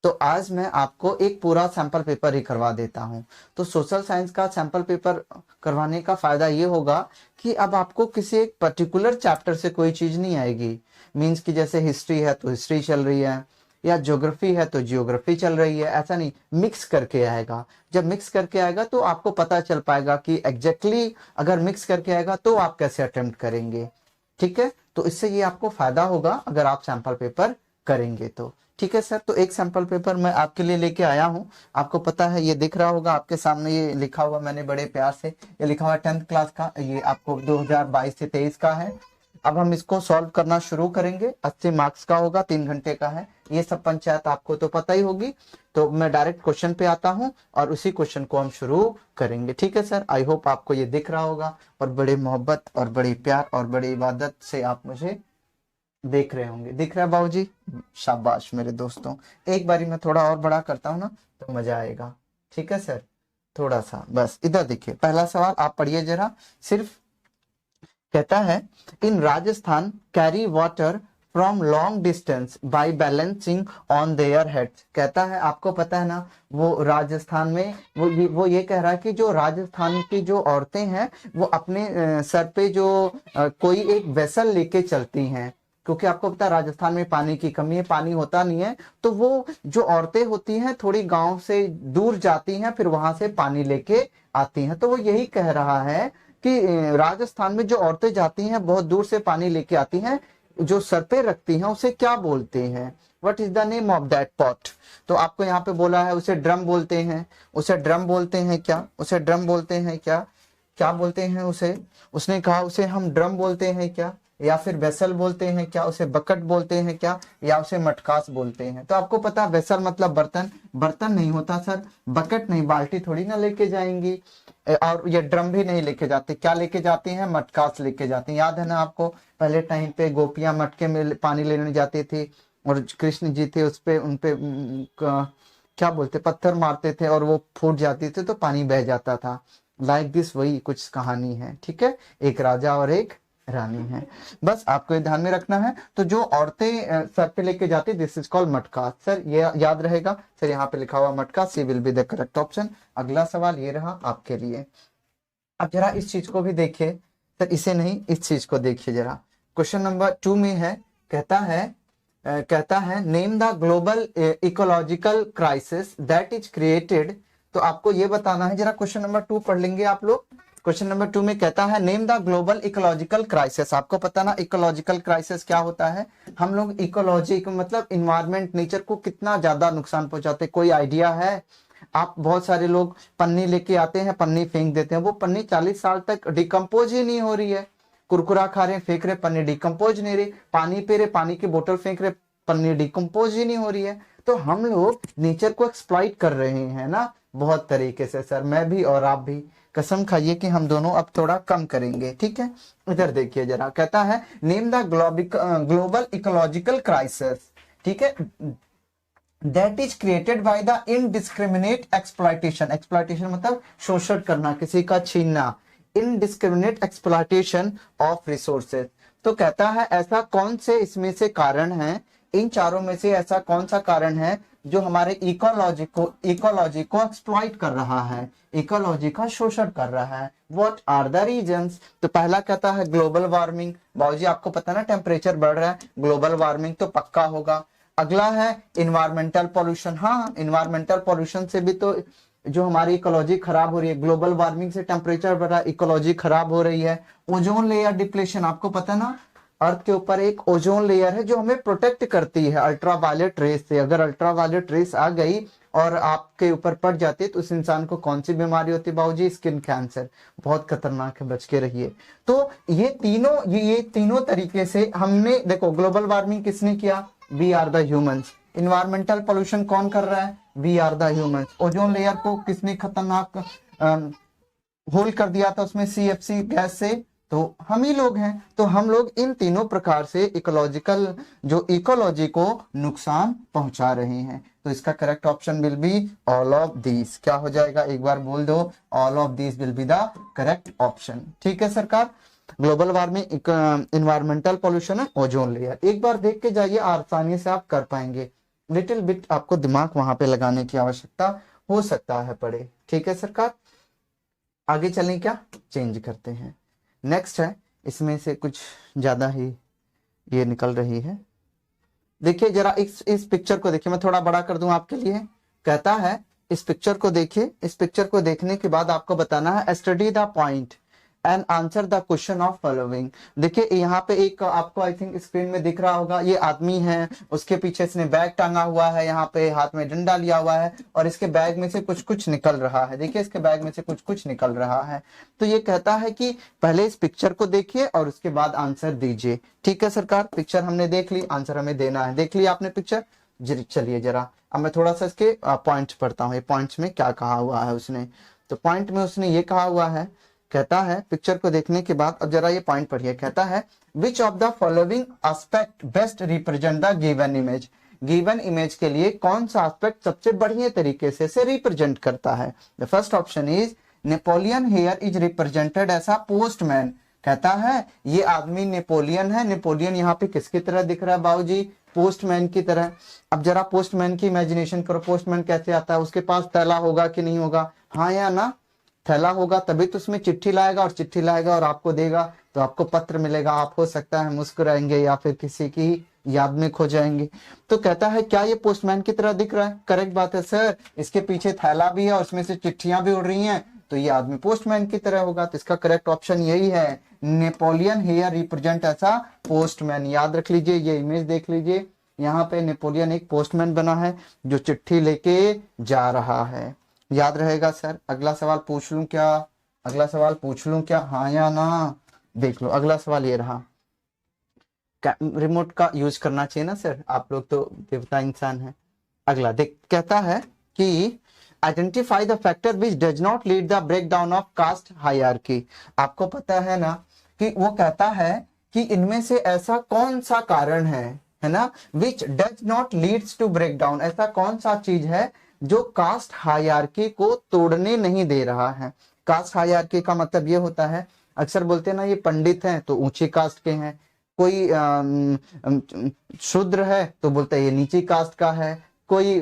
तो आज मैं आपको एक पूरा सैंपल पेपर ही करवा देता हूँ। तो सोशल साइंस का सैंपल पेपर करवाने का फायदा ये होगा कि अब आपको किसी एक पर्टिकुलर चैप्टर से कोई चीज नहीं आएगी। मीन्स कि जैसे हिस्ट्री है तो हिस्ट्री चल रही है, या ज्योग्राफी है तो ज्योग्राफी चल रही है, ऐसा नहीं, मिक्स करके आएगा। जब मिक्स करके आएगा तो आपको पता चल पाएगा कि एग्जैक्टली अगर मिक्स करके आएगा तो आप कैसे अटेम्प्ट करेंगे। ठीक है, तो इससे ये आपको फायदा होगा अगर आप सैंपल पेपर करेंगे तो। ठीक है सर, तो एक सैंपल पेपर मैं आपके लिए लेके आया हूँ। आपको पता है, ये दिख रहा होगा आपके सामने, ये लिखा हुआ मैंने बड़े प्यार से, ये लिखा हुआ 10th क्लास का, ये आपको 2022 से 23 का है। अब हम इसको सॉल्व करना शुरू करेंगे। 80 मार्क्स का होगा, 3 घंटे का है। ये सब पंचायत आपको तो पता ही होगी। तो मैं डायरेक्ट क्वेश्चन पे आता हूँ और उसी क्वेश्चन को हम शुरू करेंगे। ठीक है सर, आई होप आपको ये दिख रहा होगा और बड़े मोहब्बत और बड़ी प्यार और बड़ी इबादत से आप मुझे देख रहे होंगे। दिख रहा है बाबूजी? शाबाश मेरे दोस्तों। एक बारी मैं थोड़ा और बड़ा करता हूँ ना तो मजा आएगा। ठीक है सर, थोड़ा सा बस इधर देखिए। पहला सवाल आप पढ़िए जरा। सिर्फ कहता है, in Rajasthan carry water from long distance by balancing on their heads. कहता है, आपको पता है ना, वो राजस्थान में वो ये कह रहा है कि जो राजस्थान की जो औरतें हैं वो अपने सर पे जो कोई एक वेसल लेके चलती हैं, क्योंकि आपको पता है राजस्थान में पानी की कमी है, पानी होता नहीं है। तो वो जो औरतें होती हैं थोड़ी गांव से दूर जाती हैं, फिर वहां से पानी लेके आती हैं। तो वो यही कह रहा है कि राजस्थान में जो औरतें जाती हैं बहुत दूर से पानी लेके आती हैं, जो सर पे रखती हैं उसे क्या बोलते हैं? What is the name of that pot? तो आपको यहाँ पे बोला है उसे ड्रम बोलते हैं। उसे ड्रम बोलते हैं क्या? उसे ड्रम बोलते हैं क्या? क्या बोलते हैं उसे? उसने कहा उसे हम ड्रम बोलते हैं क्या, या फिर वेसल बोलते हैं क्या, उसे बकेट बोलते हैं क्या, या उसे मटकास बोलते हैं? तो आपको पता वेसल मतलब बर्तन, बर्तन नहीं होता सर, बकेट नहीं, बाल्टी थोड़ी ना लेके जाएंगी, और ये ड्रम भी नहीं लेके जाते। क्या लेके जाती हैं? मटकास लेके जाती हैं। याद है ना आपको, पहले टाइम पे गोपियां मटके में पानी लेने जाती थी और कृष्ण जी थे उस पे, उनपे क्या बोलते, पत्थर मारते थे और वो फूट जाती थी तो पानी बह जाता था। लाइक दिस वही कुछ कहानी है। ठीक है, एक राजा और एक रानी है, बस आपको ये ध्यान में रखना है। तो जो औरतें सर पे लेके जाती, this is called matka. Sir ये याद रहेगा सर, यहाँ पे लिखा हुआ मटका, C will be the correct option. अगला सवाल ये रहा आपके लिए। अब जरा इस चीज को भी देखिए सर, इसे नहीं, इस चीज को देखिए जरा। क्वेश्चन नंबर 2 में है, कहता है name the global ecological crisis that is created. तो आपको ये बताना है, जरा क्वेश्चन नंबर 2 पढ़ लेंगे आप लोग। क्वेश्चन नंबर 2 में कहता है name the global ecological crisis. आपको पता ना इकोलॉजिकल क्राइसिस क्या होता है? हम लोग इकोलॉजी मतलब इन्वायरमेंट, नेचर को कितना ज्यादा नुकसान पहुंचाते, कोई आइडिया है? आप बहुत सारे लोग पन्नी लेके आते हैं, पन्नी फेंक देते हैं, वो पन्नी 40 साल तक डिकम्पोज ही नहीं हो रही है। कुरकुरा खा रहे, फेंक रहे, पन्नी डिकम्पोज नहीं रही। पानी पी रहे, पानी की बोतल फेंक रहे, पन्नी डिकम्पोज ही नहीं हो रही है। तो हम लोग नेचर को एक्सप्लॉइट कर रहे हैं ना बहुत तरीके से सर, मैं भी और आप भी। कसम खाइए कि हम दोनों अब थोड़ा कम करेंगे। ठीक है, इधर देखिए जरा। कहता है name the global ecological crisis, ठीक है, that is created by the indiscriminate exploitation. Exploitation मतलब शोषण करना, किसी का छीनना। Indiscriminate exploitation of resources. तो कहता है ऐसा कौन से इसमें से कारण है, इन चारों में से ऐसा कौन सा कारण है जो हमारे इकोलॉजी को एक्सप्लॉइट कर रहा है, इकोलॉजी का शोषण कर रहा है। What are the reasons? तो पहला कहता है ग्लोबल वार्मिंग। बाबूजी आपको पता ना टेम्परेचर बढ़ रहा है, ग्लोबल वार्मिंग तो पक्का होगा। अगला है इन्वायरमेंटल पॉल्यूशन। हाँ, इन्वायरमेंटल पॉल्यूशन से भी तो जो हमारी इकोलॉजी खराब हो रही है, ग्लोबल वार्मिंग से टेम्परेचर बढ़ रहा है, इकोलॉजी खराब हो रही है। ओजोन लेयर डिप्लेशन, आपको पता ना अर्थ के ऊपर एक ओजोन लेयर है जो हमें प्रोटेक्ट करती है अल्ट्रावायलेट रेस से। अगर अल्ट्रावायलेट रेस आ गई और आपके ऊपर पड़ जाती है तो उस इंसान को कौन सी बीमारी होती है बाबूजी? Skin cancer. बहुत खतरनाक है, बच के रहिए। तो ये तीनों तरीके से हमने, देखो ग्लोबल वार्मिंग किसने किया? We are the humans. Environmental pollution कौन कर रहा है? We are the humans. Ozone layer को किसने खतरनाक होल कर दिया था उसमें CFC गैस से? तो हम ही लोग हैं। तो हम लोग इन तीनों प्रकार से इकोलॉजी को नुकसान पहुंचा रहे हैं। तो इसका correct option will be all of these. क्या हो जाएगा? एक बार बोल दो, all of these will be the correct option. ठीक है सरकार, ग्लोबल वार्मिंग, इन्वायरमेंटल पॉल्यूशन है, ओजोन लेयर। एक बार देख के जाइए, आसानी से आप कर पाएंगे। लिटिल बिट आपको दिमाग वहां पे लगाने की आवश्यकता हो सकता है पड़े। ठीक है सरकार, आगे चलें क्या, चेंज करते हैं। नेक्स्ट है, इसमें से कुछ ज्यादा ही ये निकल रही है। देखिए जरा इस पिक्चर को देखिए, मैं थोड़ा बड़ा कर दूं आपके लिए। कहता है इस पिक्चर को देखिए, इस पिक्चर को देखने के बाद आपको बताना है study the point and answer the question of following. देखिए यहाँ पे एक आपको आई थिंक स्क्रीन में दिख रहा होगा, ये आदमी है, उसके पीछे इसने बैग टांगा हुआ है, यहाँ पे हाथ में डंडा लिया हुआ है और इसके बैग में से कुछ कुछ निकल रहा है। देखिए इसके बैग में से कुछ कुछ निकल रहा है। तो ये कहता है कि पहले इस पिक्चर को देखिए और उसके बाद आंसर दीजिए। ठीक है सरकार, पिक्चर हमने देख ली, आंसर हमें देना है। देख लिया आपने पिक्चर, चलिए जरा अब मैं थोड़ा सा इसके पॉइंट पढ़ता हूँ, ये पॉइंट्स में क्या कहा हुआ है उसने। तो पॉइंट में उसने ये कहा हुआ है, कहता है पिक्चर को देखने के बाद, अब जरा ये पॉइंट पढ़िए। कहता है विच of the following aspect best represent the given image. Given image के लिए कौन सा एस्पेक्ट सबसे बढ़िया तरीके से रिप्रेजेंट करता है। The first option is Napoleon here is represented as a postman. कहता है ये आदमी नेपोलियन है। नेपोलियन यहाँ पे किसकी तरह दिख रहा है बाबूजी, पोस्टमैन की तरह। अब जरा पोस्टमैन की इमेजिनेशन करो, पोस्टमैन कैसे आता है, उसके पास थैला होगा कि नहीं होगा, हाँ या ना, थैला होगा तभी तो उसमें चिट्ठी लाएगा, और चिट्ठी लाएगा और आपको देगा तो आपको पत्र मिलेगा, आप हो सकता है मुस्कुराएंगे या फिर किसी की याद में खो जाएंगे। तो कहता है क्या ये पोस्टमैन की तरह दिख रहा है, करेक्ट बात है सर, इसके पीछे थैला भी है और उसमें से चिट्ठियां भी उड़ रही हैं, तो ये आदमी पोस्टमैन की तरह होगा। तो इसका करेक्ट ऑप्शन यही है, Napoleon here represent as a postman. याद रख लीजिए, ये इमेज देख लीजिए, यहाँ पे नेपोलियन एक पोस्टमैन बना है जो चिट्ठी लेके जा रहा है। याद रहेगा सर। अगला सवाल पूछ लूं क्या, अगला सवाल पूछ लूं क्या, हाँ या ना, देख लो अगला सवाल ये रहा। रिमोट का यूज करना चाहिए ना सर, आप लोग तो देवता इंसान हैं। अगला देख, कहता है कि identify the factor which does not lead the breakdown of caste hierarchy. आपको पता है ना कि वो कहता है कि इनमें से ऐसा कौन सा कारण है ना, which does not leads to breakdown, ऐसा कौन सा चीज है जो कास्ट हायरार्की को तोड़ने नहीं दे रहा है। कास्ट हायरार्की का मतलब ये होता है, अक्सर बोलते हैं ना ये पंडित हैं तो ऊंची कास्ट के हैं, कोई शूद्र है तो बोलते हैं ये नीची कास्ट का है, कोई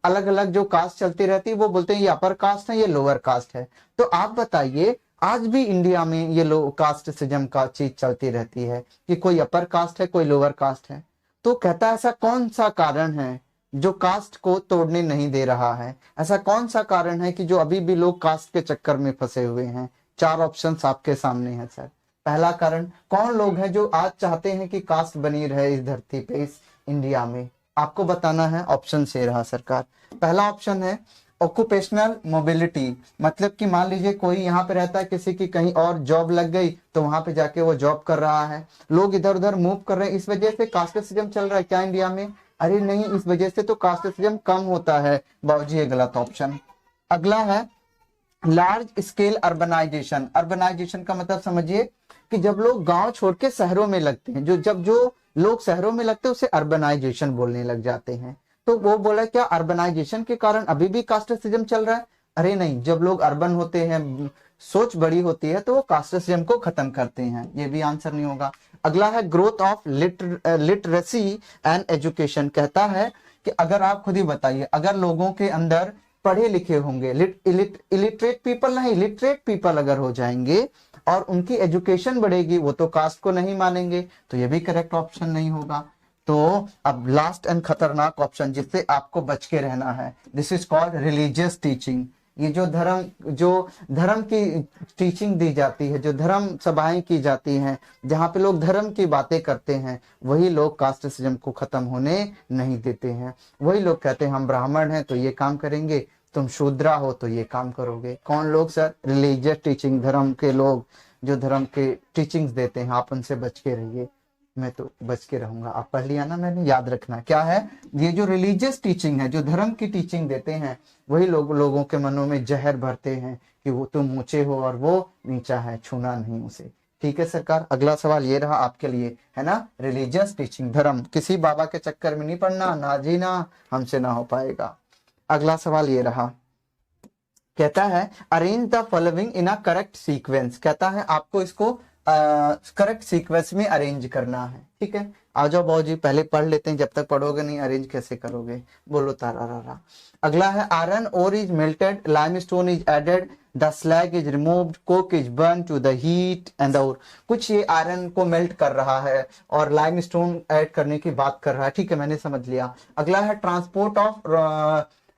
अलग अलग जो कास्ट चलती रहती है वो बोलते हैं ये अपर कास्ट है, ये लोअर कास्ट है। तो आप बताइए, आज भी इंडिया में ये लो कास्ट सिस्टम का चीज चलती रहती है कि कोई अपर कास्ट है कोई लोअर कास्ट है। तो कहता है ऐसा कौन सा कारण है जो कास्ट को तोड़ने नहीं दे रहा है, ऐसा कौन सा कारण है कि जो अभी भी लोग कास्ट के चक्कर में फंसे हुए हैं। चार ऑप्शंस आपके सामने हैं सर। पहला कारण, कौन लोग हैं जो आज चाहते हैं कि कास्ट बनी रहे इस धरती पे, इस इंडिया में, आपको बताना है। ऑप्शन से रहा सरकार, पहला ऑप्शन है ऑक्यूपेशनल मोबिलिटी, मतलब कि मान लीजिए कोई यहाँ पे रहता है, किसी की कहीं और जॉब लग गई तो वहां पे जाके वो जॉब कर रहा है, लोग इधर उधर मूव कर रहे हैं, इस वजह से कास्टिज्म चल रहा है क्या इंडिया में, अरे नहीं, इस वजह से तो कास्टिज्म कम होता है बाबूजी, ये गलत ऑप्शन। अगला है लार्ज स्केल अर्बनाइजेशन। अर्बनाइजेशन का मतलब समझिए कि जब लोग गांव छोड़ के शहरों में लगते हैं, जब जो लोग शहरों में लगते हैं उसे अर्बनाइजेशन बोलने लग जाते हैं। तो वो बोला क्या अर्बनाइजेशन के कारण अभी भी कास्टिज्म चल रहा है, अरे नहीं, जब लोग अर्बन होते हैं, सोच बड़ी होती है तो वो कास्टिज्म को खत्म करते हैं, ये भी आंसर नहीं होगा। अगला है growth of literacy and education. कहता है कि अगर आप खुद ही बताइए, अगर लोगों के अंदर पढ़े लिखे होंगे, इलिटरेट पीपल नहीं, लिटरेट पीपल अगर हो जाएंगे और उनकी एजुकेशन बढ़ेगी, वो तो कास्ट को नहीं मानेंगे, तो ये भी करेक्ट ऑप्शन नहीं होगा। तो अब लास्ट एंड खतरनाक ऑप्शन जिससे आपको बच के रहना है, this is called religious teaching. ये जो धर्म की टीचिंग दी जाती है, जो धर्म सभाएं की जाती हैं, जहाँ पे लोग धर्म की बातें करते हैं, वही लोग कास्टिज्म को खत्म होने नहीं देते हैं। वही लोग कहते हैं हम ब्राह्मण हैं तो ये काम करेंगे, तुम शूद्रा हो तो ये काम करोगे। कौन लोग सर? रिलीजियस टीचिंग, धर्म के लोग जो धर्म के टीचिंग्स देते हैं, आप उनसे बच के रहिए। मैं तो बच के रहूंगा, आप पढ़ लिया ना मैंने, याद रखना क्या है। ये जो रिलीजियस टीचिंग है, जो धर्म की टीचिंग देते हैं, वही लोगों के मनों में जहर भरते हैं कि वो तुम ऊंचे हो और वो नीचा है, छूना नहीं उसे। ठीक है सरकार, अगला सवाल ये रहा आपके लिए, है ना, रिलीजियस टीचिंग, धर्म, किसी बाबा के चक्कर में नहीं पड़ना, ना जी ना, हमसे ना हो पाएगा। अगला सवाल ये रहा, कहता है arrange the following in a correct sequence. कहता है आपको इसको करेक्ट सीक्वेंस में अरेंज करना है। ठीक है, आ जाओ बाबू जी, पहले पढ़ लेते हैं, जब तक पढ़ोगे नहीं अरेंज कैसे करोगे। बोलो तारा। अगला है iron ore is melted, limestone is added, the slag is removed, coke is burn to the heat and the ore. कुछ ये आयरन को मेल्ट कर रहा है और लाइमस्टोन ऐड करने की बात कर रहा है, ठीक है मैंने समझ लिया। अगला है transport of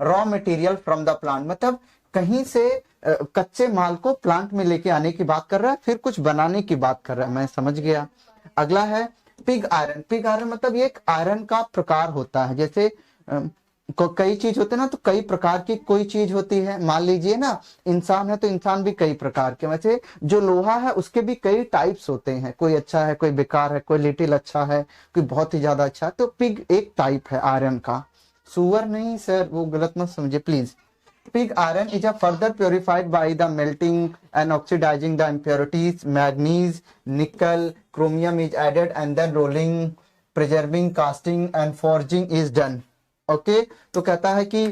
raw material from the plant, मतलब कहीं से कच्चे माल को प्लांट में लेके आने की बात कर रहा है, फिर कुछ बनाने की बात कर रहा है, मैं समझ गया। अगला है पिग आयरन। पिग आयरन मतलब ये एक आयरन का प्रकार होता है, जैसे कई चीज होते हैं ना, तो कई प्रकार की कोई चीज होती है। मान लीजिए ना इंसान है तो इंसान भी कई प्रकार के, वैसे जो लोहा है उसके भी कई टाइप्स होते हैं, कोई अच्छा है कोई बेकार है, कोई लिटिल अच्छा है कोई बहुत ही ज्यादा अच्छा है। तो पिग एक टाइप है आयरन का, सुअर नहीं सर, वो गलत मत समझे please. Pig iron is a further purified by the melting and oxidizing the impurities. Manganese, nickel, chromium is added and then rolling, preserving, casting and forging is done. Okay, तो कहता है कि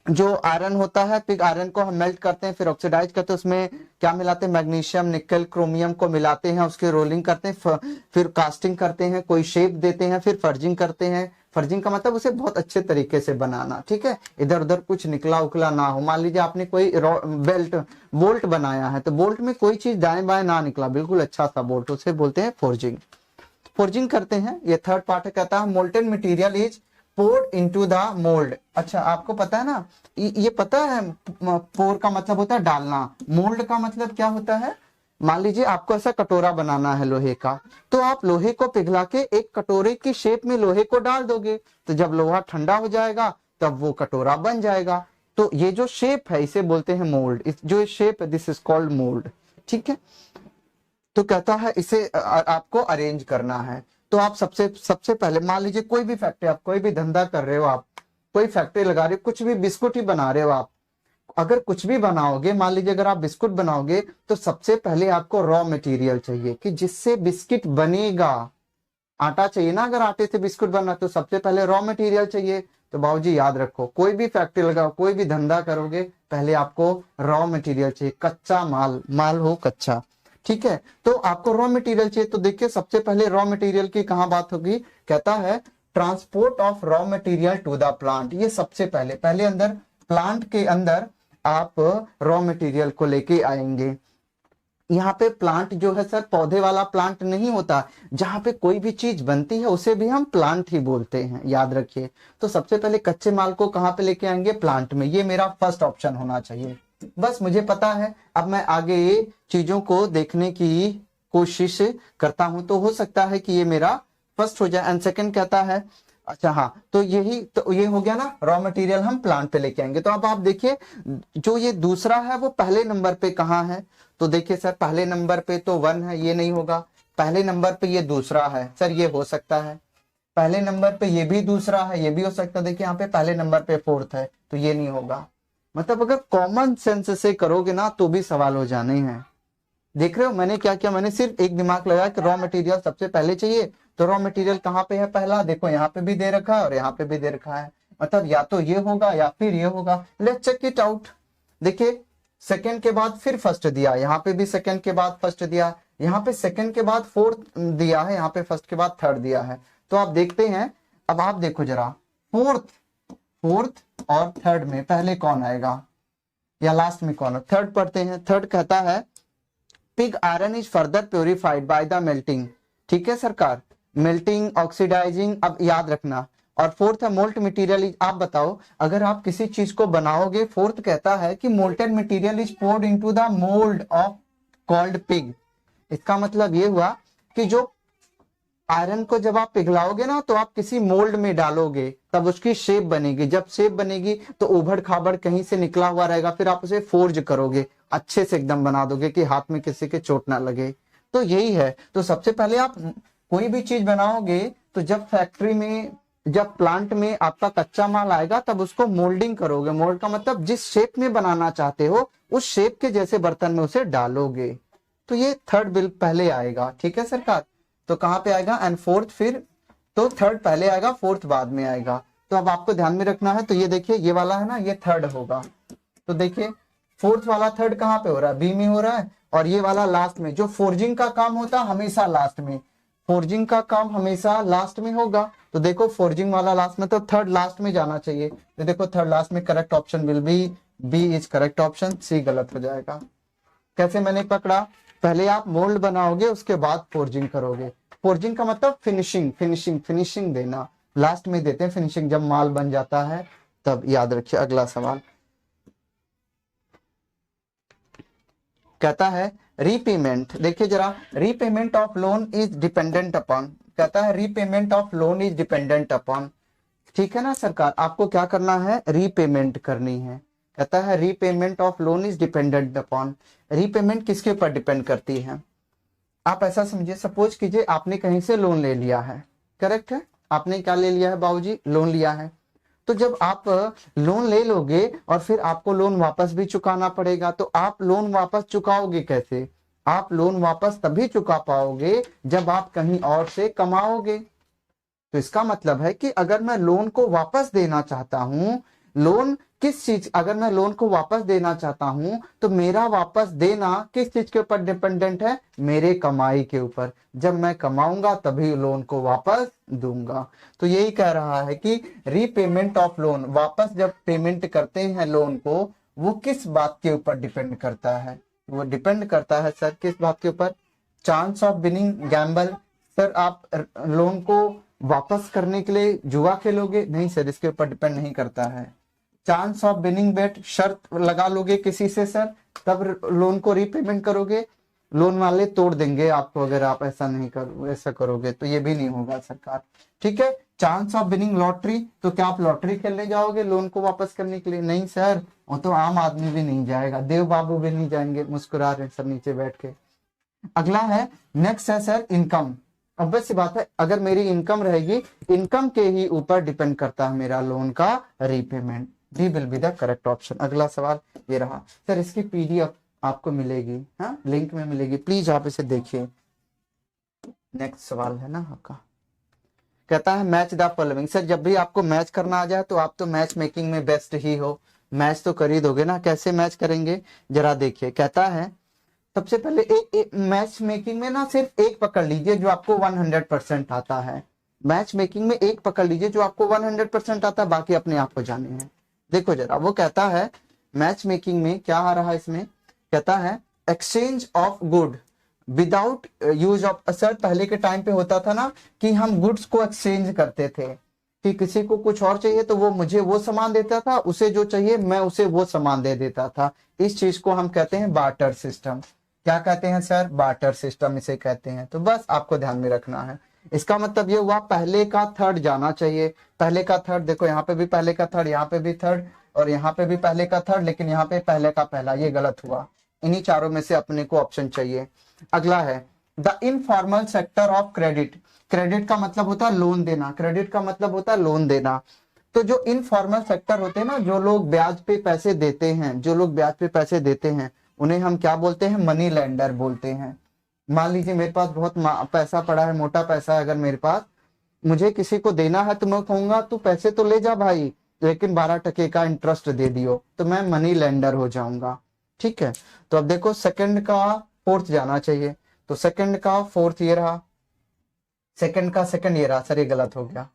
जो आयरन होता है, पिग आयरन को हम melt करते हैं, फिर ऑक्सीडाइज करते हैं, उसमें क्या मिलाते हैं, मैग्नीशियम, निकल, क्रोमियम को मिलाते हैं, उसकी रोलिंग करते हैं, फिर कास्टिंग करते हैं, कोई शेप देते हैं, फिर फर्जिंग करते हैं। फर्जिंग का मतलब उसे बहुत अच्छे तरीके से बनाना, ठीक है, इधर उधर कुछ निकला उकला ना हो। मान लीजिए आपने कोई बोल्ट बनाया है, तो बोल्ट में कोई चीज दाएं बाएं ना निकला, बिल्कुल अच्छा सा बोल्ट, उसे बोलते हैं फोर्जिंग। फोर्जिंग करते हैं। ये थर्ड पार्ट है, कहता है molten material is poured into the mould. अच्छा आपको पता है ना, ये पता है पोर का मतलब होता है डालना, मोल्ड का मतलब क्या होता है। मान लीजिए आपको ऐसा कटोरा बनाना है लोहे का, तो आप लोहे को पिघला के एक कटोरे की शेप में लोहे को डाल दोगे, तो जब लोहा ठंडा हो जाएगा तब वो कटोरा बन जाएगा। तो ये जो शेप है इसे बोलते हैं मोल्ड, जो शेप है दिस इज कॉल्ड मोल्ड, ठीक है। तो कहता है इसे आपको अरेंज करना है। तो आप सबसे पहले मान लीजिए कोई भी फैक्ट्री, आप कोई भी धंधा कर रहे हो, आप कोई फैक्ट्री लगा रहे हो, कुछ भी बिस्कुट ही बना रहे हो आप, अगर कुछ भी बनाओगे, मान लीजिए अगर आप बिस्कुट बनाओगे, तो सबसे पहले आपको रॉ मटेरियल चाहिए कि जिससे बिस्किट बनेगा। आटा चाहिए ना, अगर आटे से बिस्कुट बनना तो सबसे पहले रॉ मटेरियल चाहिए। तो बाबूजी याद रखो, कोई भी फैक्ट्री लगाओ, कोई भी धंधा करोगे, पहले आपको रॉ मटेरियल चाहिए, कच्चा माल हो कच्चा, ठीक है। तो आपको रॉ मटेरियल चाहिए, तो देखिए सबसे पहले रॉ मटेरियल की कहां बात होगी, कहता है transport of raw material to the plant. ये सबसे पहले अंदर प्लांट के अंदर आप रॉ मटेरियल को लेके आएंगे। यहाँ पे प्लांट जो है सर पौधे वाला प्लांट नहीं होता, जहां पे कोई भी चीज बनती है उसे भी हम प्लांट ही बोलते हैं, याद रखिए। तो सबसे पहले कच्चे माल को कहां पे लेके आएंगे, प्लांट में। ये मेरा फर्स्ट ऑप्शन होना चाहिए। बस मुझे पता है, अब मैं आगे ये चीजों को देखने की कोशिश करता हूं, तो हो सकता है कि ये मेरा फर्स्ट हो जाए। एंड सेकंड कहता है, अच्छा हाँ, तो ये हो गया ना, रॉ मटेरियल हम प्लांट पे लेके आएंगे। तो अब आप देखिए जो ये दूसरा है वो पहले नंबर पे कहाँ है, तो देखिए सर पहले नंबर पे तो 1 है, ये नहीं होगा। पहले नंबर पे ये दूसरा है सर, ये हो सकता है। पहले नंबर पे ये भी दूसरा है, ये भी हो सकता है। देखिए यहाँ पे पहले नंबर पे 4th है, तो ये नहीं होगा। मतलब अगर कॉमन सेंस से करोगे ना तो भी सवाल हो जाने हैं। देख रहे हो मैंने क्या किया, मैंने सिर्फ एक दिमाग लगाया कि रॉ मटेरियल सबसे पहले चाहिए, तो रॉ मटेरियल कहाँ पे है पहला, देखो यहाँ पे भी दे रखा है और यहाँ पे भी दे रखा है, मतलब या तो ये होगा या फिर ये होगा। Let's check it out. देखिए सेकंड के बाद फिर फर्स्ट दिया, यहाँ पे भी सेकंड के बाद फर्स्ट दिया, यहाँ पे सेकंड के बाद 4th दिया है, यहाँ पे फर्स्ट के बाद 3rd दिया है। तो आप देखते हैं, अब आप देखो जरा 4th और 3rd में पहले कौन आएगा या लास्ट में कौन है। 3rd पढ़ते हैं। 3rd कहता है pig iron is further purified by the melting, ठीक है सरकार, मेल्टिंग ऑक्सीडाइजिंग, अब याद रखना। और 4th है मोल्ट मटेरियल इज, आप बताओ अगर आप किसी चीज को बनाओगे, 4th कहता है कि molten material is poured into the mould of called pig. इसका मतलब ये हुआ कि जो आयरन को जब आप पिघलाओगे ना, तो आप किसी मोल्ड में डालोगे, तब उसकी शेप बनेगी। जब शेप बनेगी तो उभड़ खाबड़ कहीं से निकला हुआ रहेगा, फिर आप उसे फोर्ज करोगे, अच्छे से एकदम बना दोगे कि हाथ में किसी के चोट ना लगे। तो यही है। तो सबसे पहले आप कोई भी चीज बनाओगे, तो जब फैक्ट्री में, जब प्लांट में आपका कच्चा माल आएगा, तब उसको मोल्डिंग करोगे। मोल्ड का मतलब जिस शेप में बनाना चाहते हो उस शेप के जैसे बर्तन में उसे डालोगे। तो ये 3rd बिल पहले आएगा, ठीक है सरकार। तो कहाँ पे आएगा, एंड 4th फिर, तो 3rd पहले आएगा, 4th बाद में आएगा। तो अब आपको ध्यान में रखना है। तो ये देखिए ये वाला है ना, ये 3rd होगा। तो देखिए 4th वाला 3rd कहाँ पे हो रहा है, बी में हो रहा है, और ये वाला लास्ट में। जो फोर्जिंग का काम होता है हमेशा लास्ट में, फोर्जिंग का काम हमेशा लास्ट में होगा, तो देखो फोर्जिंग वाला लास्ट में, तो थर्ड लास्ट में जाना चाहिए। तो देखो थर्ड लास्ट में correct option will be B is correct option, C गलत हो जाएगा। कैसे मैंने पकड़ा, पहले आप मोल्ड बनाओगे उसके बाद फोर्जिंग करोगे। फोर्जिंग का मतलब फिनिशिंग, फिनिशिंग देना, लास्ट में देते हैं फिनिशिंग, जब माल बन जाता है तब। याद रखिए। अगला सवाल कहता है रीपेमेंट, देखिए जरा, repayment of loan is dependent upon, कहता है repayment of loan is dependent upon, ठीक है ना सरकार, आपको क्या करना है, रीपेमेंट करनी है। कहता है repayment of loan is dependent upon, repayment किसके ऊपर डिपेंड करती है। आप ऐसा समझिए, सपोज कीजिए आपने कहीं से लोन ले लिया है, करेक्ट है, आपने क्या ले लिया है बाबूजी, लोन लिया है। तो जब आप लोन ले लोगे और फिर आपको लोन वापस भी चुकाना पड़ेगा, तो आप लोन वापस चुकाओगे कैसे, आप लोन वापस तभी चुका पाओगे जब आप कहीं और से कमाओगे। तो इसका मतलब है कि अगर मैं लोन को वापस देना चाहता हूं, लोन किस चीज, अगर मैं लोन को वापस देना चाहता हूं तो मेरा वापस देना किस चीज के ऊपर डिपेंडेंट है, मेरे कमाई के ऊपर। जब मैं कमाऊंगा तभी लोन को वापस दूंगा। तो यही कह रहा है कि रीपेमेंट ऑफ लोन, वापस जब पेमेंट करते हैं लोन को, वो किस बात के ऊपर डिपेंड करता है, वो डिपेंड करता है सर किस बात के ऊपर, chance of winning Gamble. Sir आप लोन को वापस करने के लिए जुआ खेलोगे, नहीं सर, इसके ऊपर डिपेंड नहीं करता है। चांस ऑफ विनिंग बेट, शर्त लगा लोगे किसी से सर, तब लोन को रीपेमेंट करोगे, लोन वाले तोड़ देंगे आपको अगर आप ऐसा नहीं करो, ऐसा करोगे तो ये भी नहीं होगा सरकार, ठीक है। चांस ऑफ विनिंग लॉटरी, तो क्या आप लॉटरी खेलने जाओगे लोन को वापस करने के लिए, नहीं सर, वो तो आम आदमी भी नहीं जाएगा, देव बाबू भी नहीं जाएंगे, मुस्कुरा रहे सर नीचे बैठ के। अगला है, नेक्स्ट है सर इनकम। ऑब्वियस सी बात है, अगर मेरी इनकम रहेगी, इनकम के ही ऊपर डिपेंड करता है मेरा लोन का repayment, D will be the correct option. अगला सवाल ये रहा सर, इसकी पीडीएफ आपको मिलेगी, हाँ लिंक में मिलेगी, प्लीज आप इसे देखिए। नेक्स्ट सवाल है ना आपका, कहता है मैच द फॉलोइंग। सर जब भी आपको मैच करना आ जाए तो आप तो मैच मेकिंग में बेस्ट ही हो, मैच तो कर ही दोगे ना, कैसे मैच करेंगे जरा देखिए। कहता है सबसे पहले एक मैच मेकिंग में ना सिर्फ एक पकड़ लीजिए जो आपको 100% आता है, मैच मेकिंग में एक पकड़ लीजिए जो आपको 100% आता है, बाकी अपने आप को जाने हैं। देखो जरा, वो कहता है मैच मेकिंग में क्या आ रहा है इसमें, कहता है exchange of good without use of, sir पहले के टाइम पे होता था ना कि हम गुड्स को एक्सचेंज करते थे, कि किसी को कुछ और चाहिए तो वो मुझे वो सामान देता था, उसे जो चाहिए मैं उसे वो सामान दे देता था। इस चीज को हम कहते हैं बार्टर सिस्टम। क्या कहते हैं सर, बार्टर सिस्टम इसे कहते हैं। तो बस आपको ध्यान में रखना है, इसका मतलब ये हुआ पहले का थर्ड जाना चाहिए, पहले का थर्ड, देखो यहाँ पे भी पहले का थर्ड, यहाँ पे भी थर्ड, और यहाँ पे भी पहले का थर्ड, लेकिन यहाँ पे पहले का पहला, ये गलत हुआ। इन्हीं चारों में से अपने को ऑप्शन चाहिए। अगला है the informal sector of credit. Credit का मतलब होता है लोन देना, क्रेडिट का मतलब होता है लोन देना। तो जो इनफॉर्मल सेक्टर होते हैं ना, जो लोग ब्याज पे पैसे देते हैं, जो लोग ब्याज पे पैसे देते हैं, उन्हें हम क्या बोलते हैं, मनी लेंडर बोलते हैं। मान लीजिए मेरे पास बहुत पैसा पड़ा है, मोटा पैसा है अगर मेरे पास, मुझे किसी को देना है तो मैं कहूंगा तू पैसे तो ले जा भाई, लेकिन 12% का इंटरेस्ट दे दियो, तो मैं मनी लेंडर हो जाऊंगा, ठीक है। तो अब देखो सेकंड का फोर्थ जाना चाहिए, तो सेकंड का फोर्थ ये रहा, सेकंड का सेकंड ये रहा, सर ये गलत हो गया।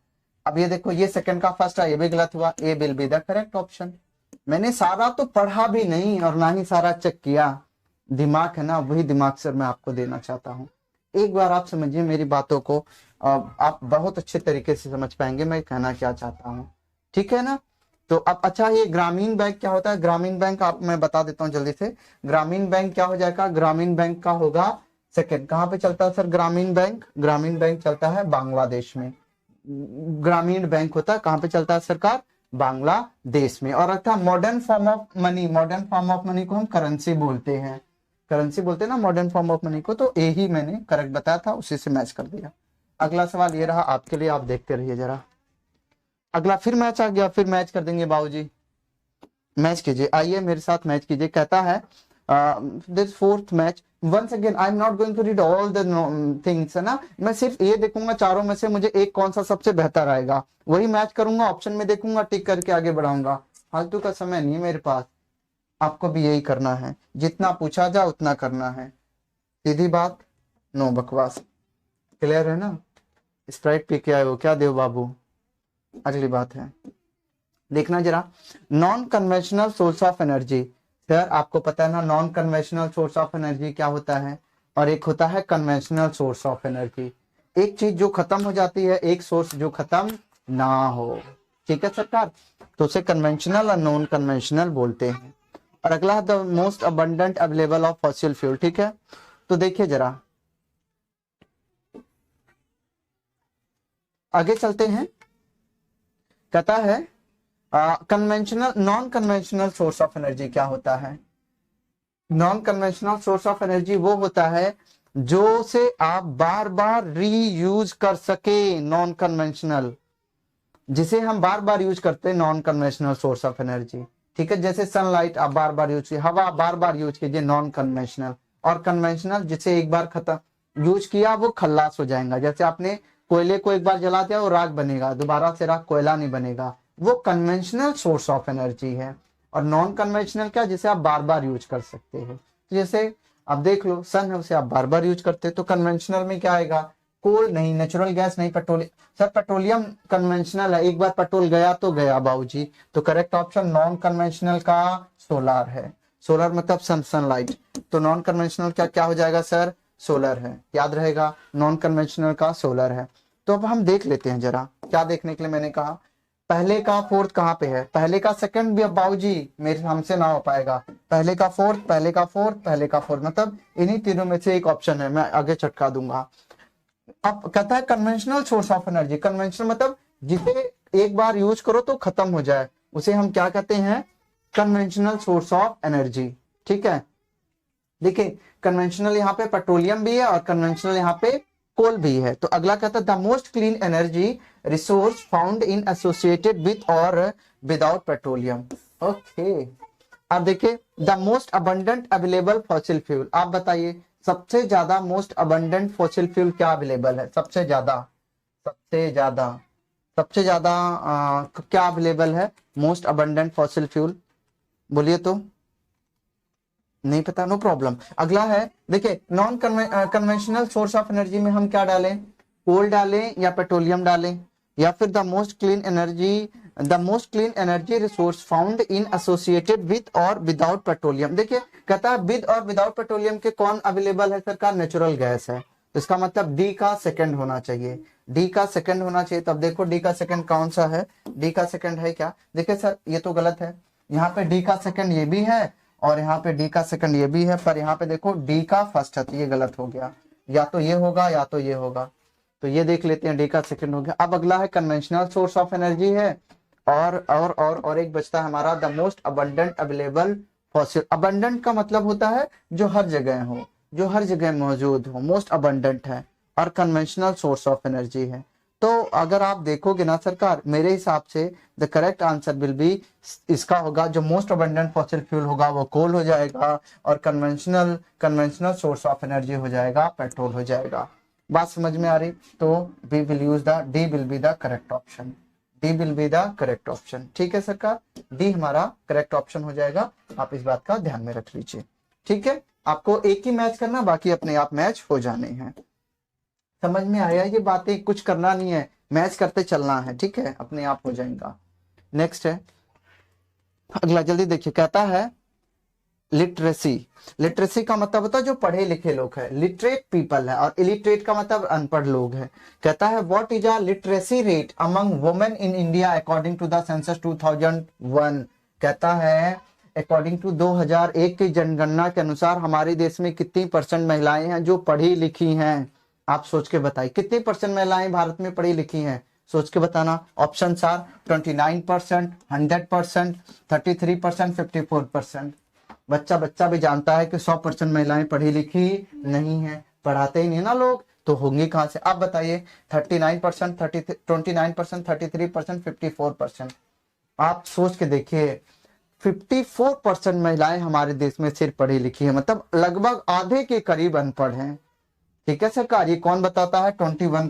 अब ये देखो, ये सेकंड का फर्स्ट है, ये भी गलत हुआ, A will be the correct option. मैंने सारा तो पढ़ा भी नहीं और ना ही सारा चेक किया, दिमाग है ना, वही दिमाग सर मैं आपको देना चाहता हूँ। एक बार आप समझिए मेरी बातों को, आप बहुत अच्छे तरीके से समझ पाएंगे मैं कहना क्या चाहता हूँ, ठीक है ना। तो अब अच्छा, ये ग्रामीण बैंक क्या होता है, ग्रामीण बैंक आप मैं बता देता हूँ जल्दी से। ग्रामीण बैंक क्या हो जाएगा, ग्रामीण बैंक का होगा सेकंड। कहाँ पे चलता है सर ग्रामीण बैंक, ग्रामीण बैंक चलता है बांग्लादेश में। ग्रामीण बैंक होता है कहाँ पे चलता है सरकार, बांग्लादेश में। और अर्थात modern form of money, modern form of money को हम करेंसी बोलते हैं, करेंसी बोलते हैं ना मॉडर्न फॉर्म ऑफ मनी को। तो ए ही मैंने करेक्ट बताया था, उसी से मैच कर दिया। अगला सवाल ये रहा आपके लिए, आप देखते रहिए जरा। अगला फिर मैच आ गया, फिर मैच कर देंगे बाबूजी, मैच कीजिए, आइए मेरे साथ मैच कीजिए। कहता है this fourth match, once again I am not going to read all the things, है ना, मैं सिर्फ ये देखूंगा चारों में से मुझे एक कौन सा सबसे बेहतर आएगा, वही मैच करूंगा, ऑप्शन में देखूंगा, टिक करके आगे बढ़ाऊंगा। फालतू का समय नहीं है मेरे पास, आपको भी यही करना है, जितना पूछा जा उतना करना है, सीधी बात, नो बकवास। क्लियर है ना? स्प्राइट पी के आए हो क्या देव बाबू? अगली बात है, देखना जरा, non conventional source of energy. Sir आपको पता है ना non conventional source of energy क्या होता है, और एक होता है कन्वेंशनल सोर्स ऑफ एनर्जी। एक चीज जो खत्म हो जाती है, एक सोर्स जो खत्म ना हो, ठीक है सरकार, तो उसे कन्वेंशनल और नॉन कन्वेंशनल बोलते हैं। और अगला the most abundant available of fossil fuel, ठीक है। तो देखिए जरा आगे चलते हैं, कहता है conventional non conventional source of energy क्या होता है। Non conventional source of energy वो होता है जो से आप बार बार रीयूज कर सके, नॉन कन्वेंशनल, जिसे हम बार बार यूज करते हैं, non conventional source of energy, ठीक है। जैसे सनलाइट आप बार बार यूज कीजिए, हवा आप बार बार यूज कीजिए, नॉन कन्वेंशनल। और कन्वेंशनल जिसे एक बार खत्म यूज किया वो खल्लास हो जाएगा, जैसे आपने कोयले को एक बार जला दिया वो राख बनेगा, दोबारा से राख कोयला नहीं बनेगा, वो कन्वेंशनल सोर्स ऑफ एनर्जी है। और नॉन कन्वेंशनल क्या, जिसे आप बार बार यूज कर सकते हो, जैसे आप देख लो सन है, उसे आप बार बार यूज करते हो, तो कन्वेंशनल में क्या आएगा, कोल नहीं, नेचुरल गैस नहीं, पेट्रोलियम। सर पेट्रोलियम कन्वेंशनल है, एक बार पेट्रोल गया तो गया बाबूजी, तो करेक्ट ऑप्शन नॉन कन्वेंशनल का सोलर है। सोलर मतलब सनलाइट, तो नॉन कन्वेंशनल क्या क्या हो जाएगा सर, सोलर है, याद रहेगा, नॉन कन्वेंशनल का सोलर है। तो अब हम देख लेते हैं जरा, क्या देखने के लिए मैंने कहा, पहले का फोर्थ कहाँ पे है, पहले का सेकंड भी अब बाबूजी मेरे हमसे ना हो पाएगा, पहले का फोर्थ, पहले का फोर्थ, पहले का फोर्थ, मतलब इन्हीं तीनों में से एक ऑप्शन है, मैं आगे चटका दूंगा। अब कहता है conventional source of energy, conventional मतलब जिसे एक बार यूज करो तो खत्म हो जाए, उसे हम क्या कहते हैं, कन्वेंशनल सोर्स ऑफ एनर्जी, ठीक है। देखिए कन्वेंशनल यहाँ पे पेट्रोलियम भी है और कन्वेंशनल यहाँ पे कोल भी है। तो अगला कहता है the most clean energy resource found in associated with और विदाउट पेट्रोलियम। ओके, अब देखिए the most abundant available fossil fuel, आप बताइए सबसे ज्यादा मोस्ट अबंडेंट फॉसिल फ्यूल क्या अवेलेबल है, सबसे ज्यादा, सबसे ज्यादा, सबसे ज्यादा क्या अवेलेबल है, मोस्ट अबंडेंट फॉसिल फ्यूल, बोलिए तो, नहीं पता, नो प्रॉब्लम। अगला है देखिए non conventional source of energy में हम क्या डालें, कोल डालें या पेट्रोलियम डालें, या फिर the most clean energy resource found in associated with और विदाउट पेट्रोलियम। देखिए कहता है विद और विदाउट पेट्रोलियम के कौन अवेलेबल है सरकार, नेचुरल गैस है, तो इसका मतलब डी का सेकंड होना चाहिए, डी का सेकंड होना चाहिए। तब देखो डी का सेकंड कौन सा है, डी का सेकंड है क्या, देखिए सर ये तो गलत है, यहाँ पे डी का सेकंड ये भी है और यहाँ पे डी का सेकंड ये भी है, पर यहाँ पे देखो डी का फर्स्ट है, तो ये गलत हो गया, या तो ये होगा या तो ये होगा, तो ये देख लेते हैं, डी का सेकंड हो गया। अब अगला है कन्वेंशनल सोर्स ऑफ एनर्जी है, और एक बचता है हमारा the most abundant available fossil. Abundant का मतलब होता है जो हर जगह हो, जो हर जगह मौजूद हो, मोस्ट अबंडेंट है, और कन्वेंशनल सोर्स ऑफ एनर्जी है। तो अगर आप देखोगे ना सरकार, मेरे हिसाब से the correct answer will be, इसका होगा जो मोस्ट अबंडेंट फॉसिल फ्यूल होगा वो कोल हो जाएगा, और कन्वेंशनल सोर्स ऑफ एनर्जी हो जाएगा पेट्रोल हो जाएगा। बात समझ में आ रही, तो we will use the D will be the correct option, D will be the correct option, ठीक है सरकार, डी हमारा करेक्ट ऑप्शन हो जाएगा, आप इस बात का ध्यान में रख लीजिए, ठीक है। आपको एक ही मैच करना, बाकी अपने आप मैच हो जाने हैं। समझ में आया, ये बातें कुछ करना नहीं है, मैच करते चलना है, ठीक है, अपने आप हो जाएगा। नेक्स्ट है अगला, जल्दी देखिए, कहता है लिटरेसी। लिटरेसी का मतलब होता है जो पढ़े लिखे लोग हैं, लिटरेट पीपल है, और इलिटरेट का मतलब अनपढ़ लोग हैं। कहता है what is a literacy rate among women in India according to the census 2001। कहता है अकॉर्डिंग टू 2001 की जनगणना के अनुसार हमारे देश में कितनी परसेंट महिलाएं हैं जो पढ़ी लिखी हैं, आप सोच के बताइए कितनी परसेंट महिलाएं भारत में पढ़ी लिखी हैं, सोच के बताना। Option are 29%, 100%, 33%, 54%। बच्चा भी जानता है कि 100% महिलाएं पढ़ी लिखी नहीं है, पढ़ाते ही नहीं ना लोग, तो होंगी कहां से, आप बताइए। 39%, 29%, 33%, 54%। आप सोच के देखिए 54% महिलाएं हमारे देश में सिर्फ पढ़ी लिखी है, मतलब लगभग आधे के करीब अनपढ़ हैं, ठीक है सरकार। ये कौन बताता है, 2021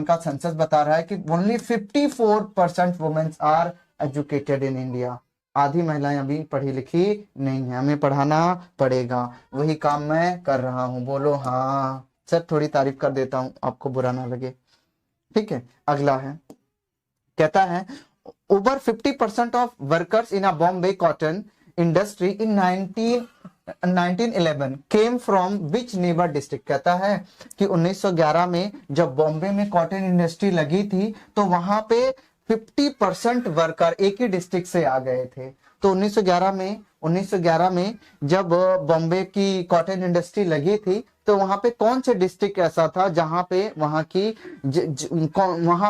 का सेंसस बता रहा है कि only 54% womens are educated in India. आधी महिलाएं अभी पढ़ी लिखी नहीं है, हमें पढ़ाना पड़ेगा, वही काम मैं कर रहा हूं, बोलो हाँ। सर थोड़ी तारीफ कर देता हूं, आपको बुरा ना लगे। ठीक है, अगला है, कहता है over 50% of workers in a Bombay cotton industry in 1911 came from which neighbour district. कहता है कि 1911 में जब बॉम्बे में कॉटन इंडस्ट्री लगी थी तो वहां पे 50% वर्कर एक ही डिस्ट्रिक्ट से आ गए थे। तो 1911 में जब बॉम्बे की कॉटन इंडस्ट्री लगी थी तो वहां पे कौन से डिस्ट्रिक्ट ऐसा था जहां पे वहां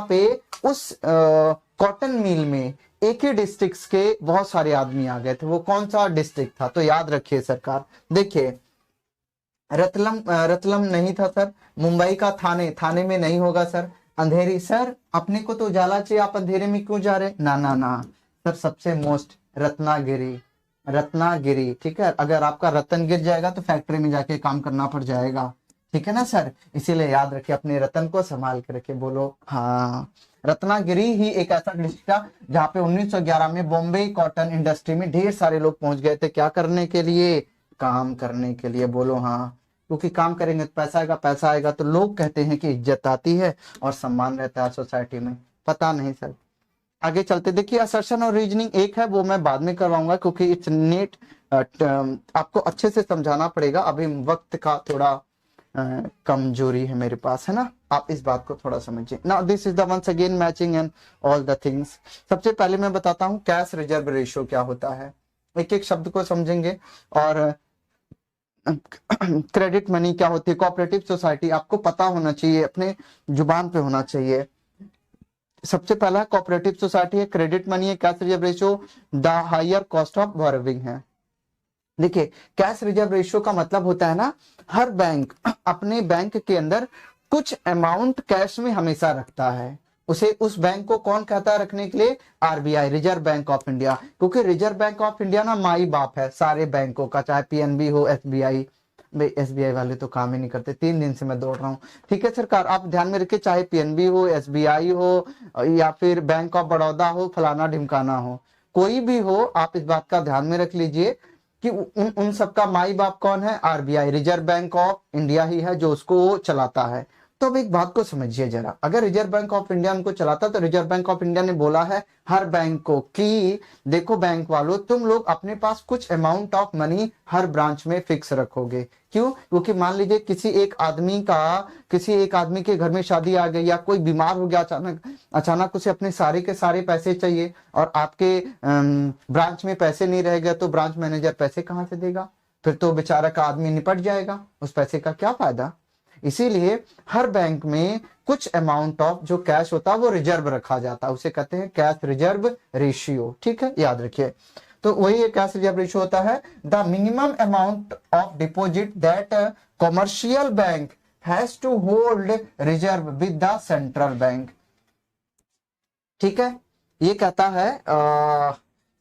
पे उस कॉटन मिल में एक ही डिस्ट्रिक्ट के बहुत सारे आदमी आ गए थे। वो कौन सा डिस्ट्रिक्ट था? तो याद रखिए सरकार, देखिए रतलम नहीं था सर, मुंबई का थाने में नहीं होगा सर, अंधेरी सर, अपने को तो उजाला चाहिए, आप अंधेरे में क्यों जा रहे? ना सर, सबसे मोस्ट रत्नागिरी। ठीक है, अगर आपका रतन गिर जाएगा तो फैक्ट्री में जाके काम करना पड़ जाएगा। ठीक है ना सर, इसीलिए याद रखिए, अपने रतन को संभाल के रखिए। बोलो हाँ, रत्नागिरी ही एक ऐसा डिस्ट्रिक्ट था जहाँ पे 1911 में बॉम्बे कॉटन इंडस्ट्री में ढेर सारे लोग पहुंच गए थे। क्या करने के लिए? काम करने के लिए। बोलो हाँ, क्योंकि काम करेंगे तो पैसा आएगा तो लोग कहते हैं कि इज्जत आती है और सम्मान रहता है सोसाइटी में। पता नहीं सर, आगे चलते। देखिए असर्शन और रीजनिंग एक है, वो मैं बाद में करवाऊंगा क्योंकि इट्स नीट, आपको अच्छे से समझाना पड़ेगा। अभी वक्त का थोड़ा कमजोरी है मेरे पास, है ना, आप इस बात को थोड़ा समझिए। Now this is the ones again matching and all the things. सबसे पहले मैं बताता हूँ कैश रिजर्व रेशियो क्या होता है, एक एक शब्द को समझेंगे। और क्रेडिट मनी क्या होती है, कोऑपरेटिव सोसाइटी आपको पता होना चाहिए, अपने जुबान पे होना चाहिए। सबसे पहला कोऑपरेटिव सोसाइटी है, क्रेडिट मनी है, cash reserve ratio the higher cost of borrowing है। देखिए कैश रिजर्व रेशियो का मतलब होता है ना, हर बैंक अपने बैंक के अंदर कुछ अमाउंट कैश में हमेशा रखता है। उसे उस बैंक को कौन कहता है रखने के लिए? RBI, reserve bank of India. क्योंकि रिजर्व बैंक ऑफ इंडिया ना माई बाप है सारे बैंकों का, चाहे पीएनबी हो, एसबीआई। भाई एसबीआई वाले तो काम ही नहीं करते, 3 दिन से मैं दौड़ रहा हूँ। ठीक है सरकार, आप ध्यान में रखिए, चाहे पीएनबी हो, एसबीआई हो, या फिर बैंक ऑफ बड़ौदा हो, फलाना ढिमकाना हो, कोई भी हो, आप इस बात का ध्यान में रख लीजिए कि उन सबका माई बाप कौन है? RBI, reserve bank of India ही है जो उसको चलाता है। तो अब एक बात को समझिए जरा, अगर रिजर्व बैंक ऑफ इंडिया उनको चलाता तो रिजर्व बैंक ऑफ इंडिया ने बोला है हर बैंक को कि देखो बैंक वालों, तुम लोग अपने पास कुछ amount of money her branch में फिक्स रखोगे। क्यों? क्योंकि मान लीजिए किसी एक आदमी के घर में शादी आ गई या कोई बीमार हो गया अचानक उसे अपने सारे के सारे पैसे चाहिए और आपके ब्रांच में पैसे नहीं रह गए तो ब्रांच मैनेजर पैसे कहां से देगा? फिर तो बेचारा का आदमी निपट जाएगा, उस पैसे का क्या फायदा? इसीलिए हर बैंक में कुछ अमाउंट ऑफ जो कैश होता है वो रिजर्व रखा जाता है, उसे कहते हैं कैश रिजर्व रेशियो। ठीक है, याद रखिए। तो वही एक कैश रिजर्व रेशियो होता है, the minimum amount of deposit that commercial bank has to hold reserve with the central bank. ठीक है, ये कहता है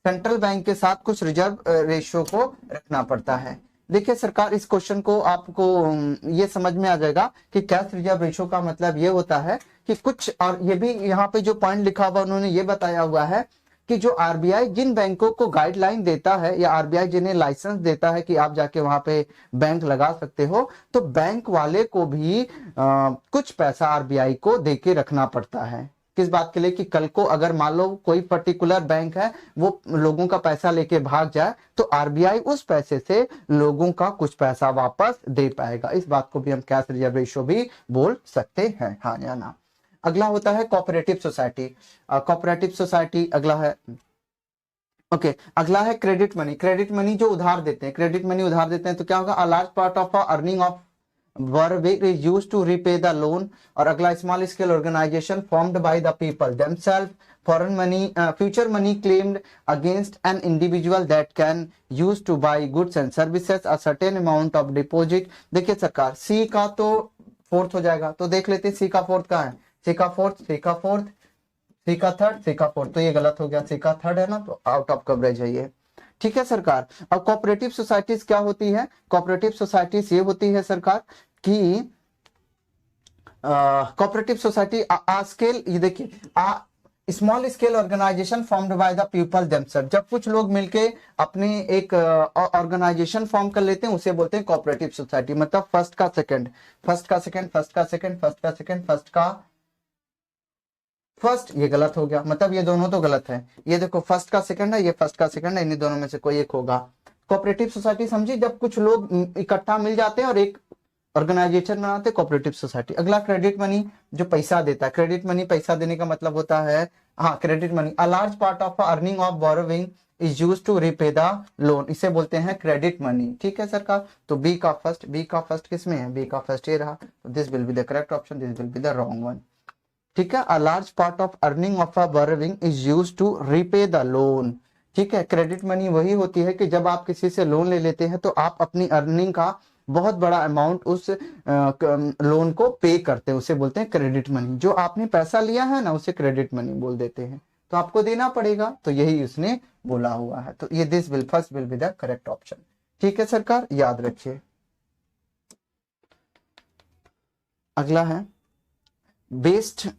सेंट्रल बैंक के साथ कुछ रिजर्व रेशियो को रखना पड़ता है। देखिए सरकार, इस क्वेश्चन को आपको ये समझ में आ जाएगा कि कैश रिजर्व रेशियो का मतलब ये होता है कि कुछ, और ये भी यहाँ पे जो पॉइंट लिखा हुआ उन्होंने ये बताया हुआ है कि जो आरबीआई जिन बैंकों को गाइडलाइन देता है या आरबीआई जिन्हें लाइसेंस देता है कि आप जाके वहां पे बैंक लगा सकते हो, तो बैंक वाले को भी कुछ पैसा आरबीआई को देके रखना पड़ता है। किस बात के लिए? कि कल को अगर मान लो कोई पर्टिकुलर बैंक है वो लोगों का पैसा लेके भाग जाए तो आरबीआई उस पैसे से लोगों का कुछ पैसा वापस दे पाएगा। इस बात को भी हम कैश रिजर्व रेशियो भी बोल सकते हैं, हाँ या ना। अगला होता है कोऑपरेटिव सोसाइटी। कोऑपरेटिव सोसाइटी अगला है, ओके अगला है क्रेडिट मनी। क्रेडिट मनी जो उधार देते हैं, क्रेडिट मनी उधार देते हैं तो क्या होगा? A large part of earning of borrowing is used to repay the loan। और अगला small scale organisation formed by the people themselves, foreign money, future money claimed against an individual that can use to buy goods and services, a certain amount of deposit। देखिए सरकार, सी का तो fourth हो जाएगा, तो देख लेते हैं सी का फोर्थ कहाँ है? सी का फोर्थ, सी का फोर्थ, सी का थर्ड, सी का फोर्थ, तो ये गलत हो गया, सी का थर्ड है ना, तो आउट ऑफ कवरेज है ये। ठीक है सरकार। अब कोऑपरेटिव सोसाइटीज क्या होती है? कोऑपरेटिव सोसाइटीज ये होती है सरकार कि कोऑपरेटिव सोसाइटी स्केल, ये देखिए small scale organisation formed by the people themself, जब कुछ लोग मिलके अपनी एक ऑर्गेनाइजेशन फॉर्म कर लेते हैं उसे बोलते हैं कोऑपरेटिव सोसाइटी। मतलब फर्स्ट का सेकंड, फर्स्ट का सेकंड, फर्स्ट का सेकंड, फर्स्ट का सेकंड, फर्स्ट का फर्स्ट, ये गलत हो गया, मतलब ये दोनों तो गलत है। ये देखो फर्स्ट का सेकंड है, ये फर्स्ट का सेकंड है, इन्हीं दोनों में से कोई एक होगा। कोऑपरेटिव सोसाइटी समझी, जब कुछ लोग इकट्ठा मिल जाते हैं और एक ऑर्गेनाइजेशन बनाते हैं, कोऑपरेटिव सोसाइटी। अगला क्रेडिट मनी, जो पैसा देता है। क्रेडिट मनी पैसा देने का मतलब होता है, हाँ credit money, a large part of earning of borrowing is use to repay the loan, इसे बोलते हैं क्रेडिट मनी। ठीक है सरकार, तो बी का फर्स्ट किसमें है, बी का फर्स्ट ये रहा, this will be the correct option, this will be the wrong one. ठीक है, a large part of earning of a borrowing is use to repay the loan. ठीक है, क्रेडिट मनी वही होती है कि जब आप किसी से लोन ले लेते हैं तो आप अपनी अर्निंग का बहुत बड़ा अमाउंट उस लोन को पे करते हैं, उसे बोलते हैं क्रेडिट मनी। जो आपने पैसा लिया है ना उसे क्रेडिट मनी बोल देते हैं, तो आपको देना पड़ेगा, तो यही उसने बोला हुआ है। तो ये this will first will be the correct option. ठीक है सरकार, याद रखिए। अगला है बेस्ड,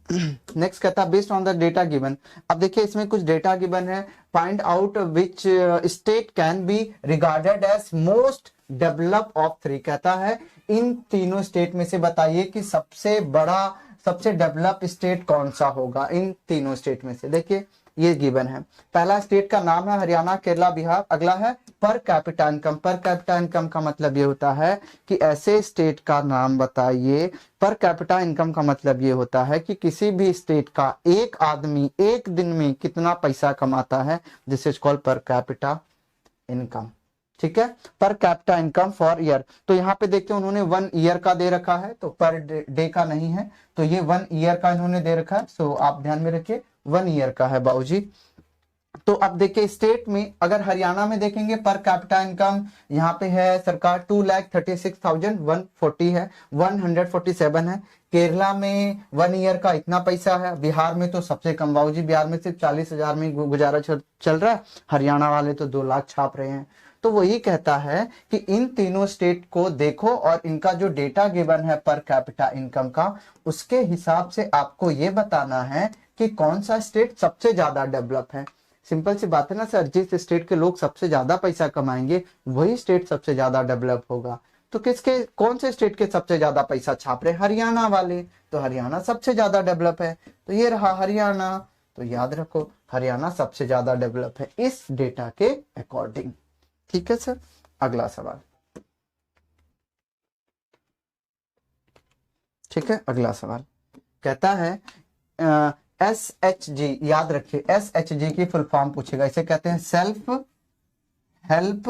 नेक्स्ट कहता है based on the data given. अब देखिए इसमें कुछ डेटा गिवन है, find out which state can be regarded as most develop of three. कहता है इन तीनों स्टेट में से बताइए कि सबसे बड़ा, सबसे डेवलप स्टेट कौन सा होगा इन तीनों स्टेट में से। देखिए ये गिवन है, पहला स्टेट का नाम है हरियाणा, केरला, बिहार। अगला है per capita income. Per capita income का मतलब ये होता है कि ऐसे स्टेट का नाम बताइए। पर कैपिटा इनकम का मतलब ये होता है कि किसी भी स्टेट का एक आदमी एक दिन में कितना पैसा कमाता है, this is called per capita income. ठीक है, per capita income for year. तो यहाँ पे देखते हैं उन्होंने 1 ईयर का दे रखा है, तो पर डे का नहीं है, तो ये 1 ईयर का इन्होंने दे रखा है। सो आप ध्यान में रखिए 1 ईयर का है बाबूजी। तो अब देखिए स्टेट में अगर हरियाणा में देखेंगे पर कैपिटा इनकम यहाँ पे है सरकार 2,36,140 है, 147 है। केरला में 1 ईयर का इतना पैसा है। बिहार में तो सबसे कम बाबूजी, बिहार में सिर्फ 40,000 में गुजारा चल रहा है। हरियाणा वाले तो 2 लाख छाप रहे हैं। तो वही कहता है कि इन तीनों स्टेट को देखो और इनका जो डेटा गिवन है पर कैपिटा इनकम का, उसके हिसाब से आपको ये बताना है कि कौन सा स्टेट सबसे ज्यादा डेवलप है। सिंपल सी बात है ना सर, जिस स्टेट के लोग सबसे ज्यादा पैसा कमाएंगे वही स्टेट सबसे ज्यादा डेवलप होगा। तो किसके, कौन से स्टेट के सबसे ज्यादा पैसा छाप रहे, हरियाणा वाले, तो हरियाणा सबसे ज्यादा डेवलप है। तो ये रहा हरियाणा, तो याद रखो हरियाणा सबसे ज्यादा डेवलप है इस डेटा के अकॉर्डिंग। ठीक है सर, अगला सवाल। ठीक है, अगला सवाल कहता है SHG, याद रखिए SHG की फुल फॉर्म पूछेगा, इसे कहते हैं सेल्फ हेल्प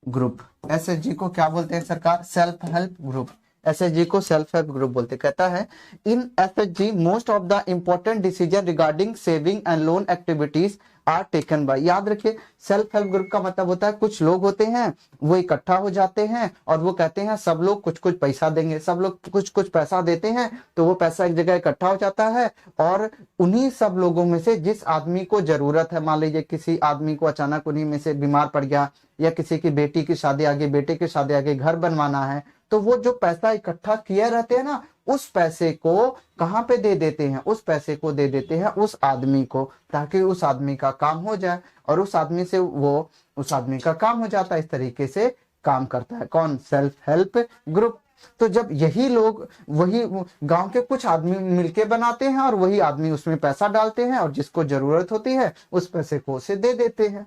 ग्रुप। SHG को क्या बोलते हैं सरकार, सेल्फ हेल्प ग्रुप। SHG को सेल्फ हेल्प ग्रुप बोलते। कहता है in SHG most of the important decision regarding saving and loan activities are taken by. याद रखिए सेल्फ हेल्प ग्रुप का मतलब होता है कुछ लोग होते हैं वो इकट्ठा हो जाते हैं और वो कहते हैं सब लोग कुछ कुछ पैसा देंगे, सब लोग कुछ कुछ पैसा देते हैं, तो वो पैसा एक जगह इकट्ठा हो जाता है और उन्हीं सब लोगों में से जिस आदमी को जरूरत है, मान लीजिए किसी आदमी को अचानक उन्हीं में से बीमार पड़ गया या किसी की बेटी की शादी आ गई, बेटे की शादी आ गई, घर बनवाना है, तो वो जो पैसा इकट्ठा किए रहते हैं ना, उस पैसे को कहां पे दे देते हैं, उस पैसे को दे देते हैं उस आदमी को, ताकि उस आदमी का काम हो जाए और उस आदमी से वो, उस आदमी का काम हो जाता है। इस तरीके से काम करता है कौन, सेल्फ हेल्प ग्रुप। तो जब यही लोग, वही गांव के कुछ आदमी मिलके बनाते हैं और वही आदमी उसमें पैसा डालते हैं और जिसको जरूरत होती है उस पैसे को उसे दे देते हैं,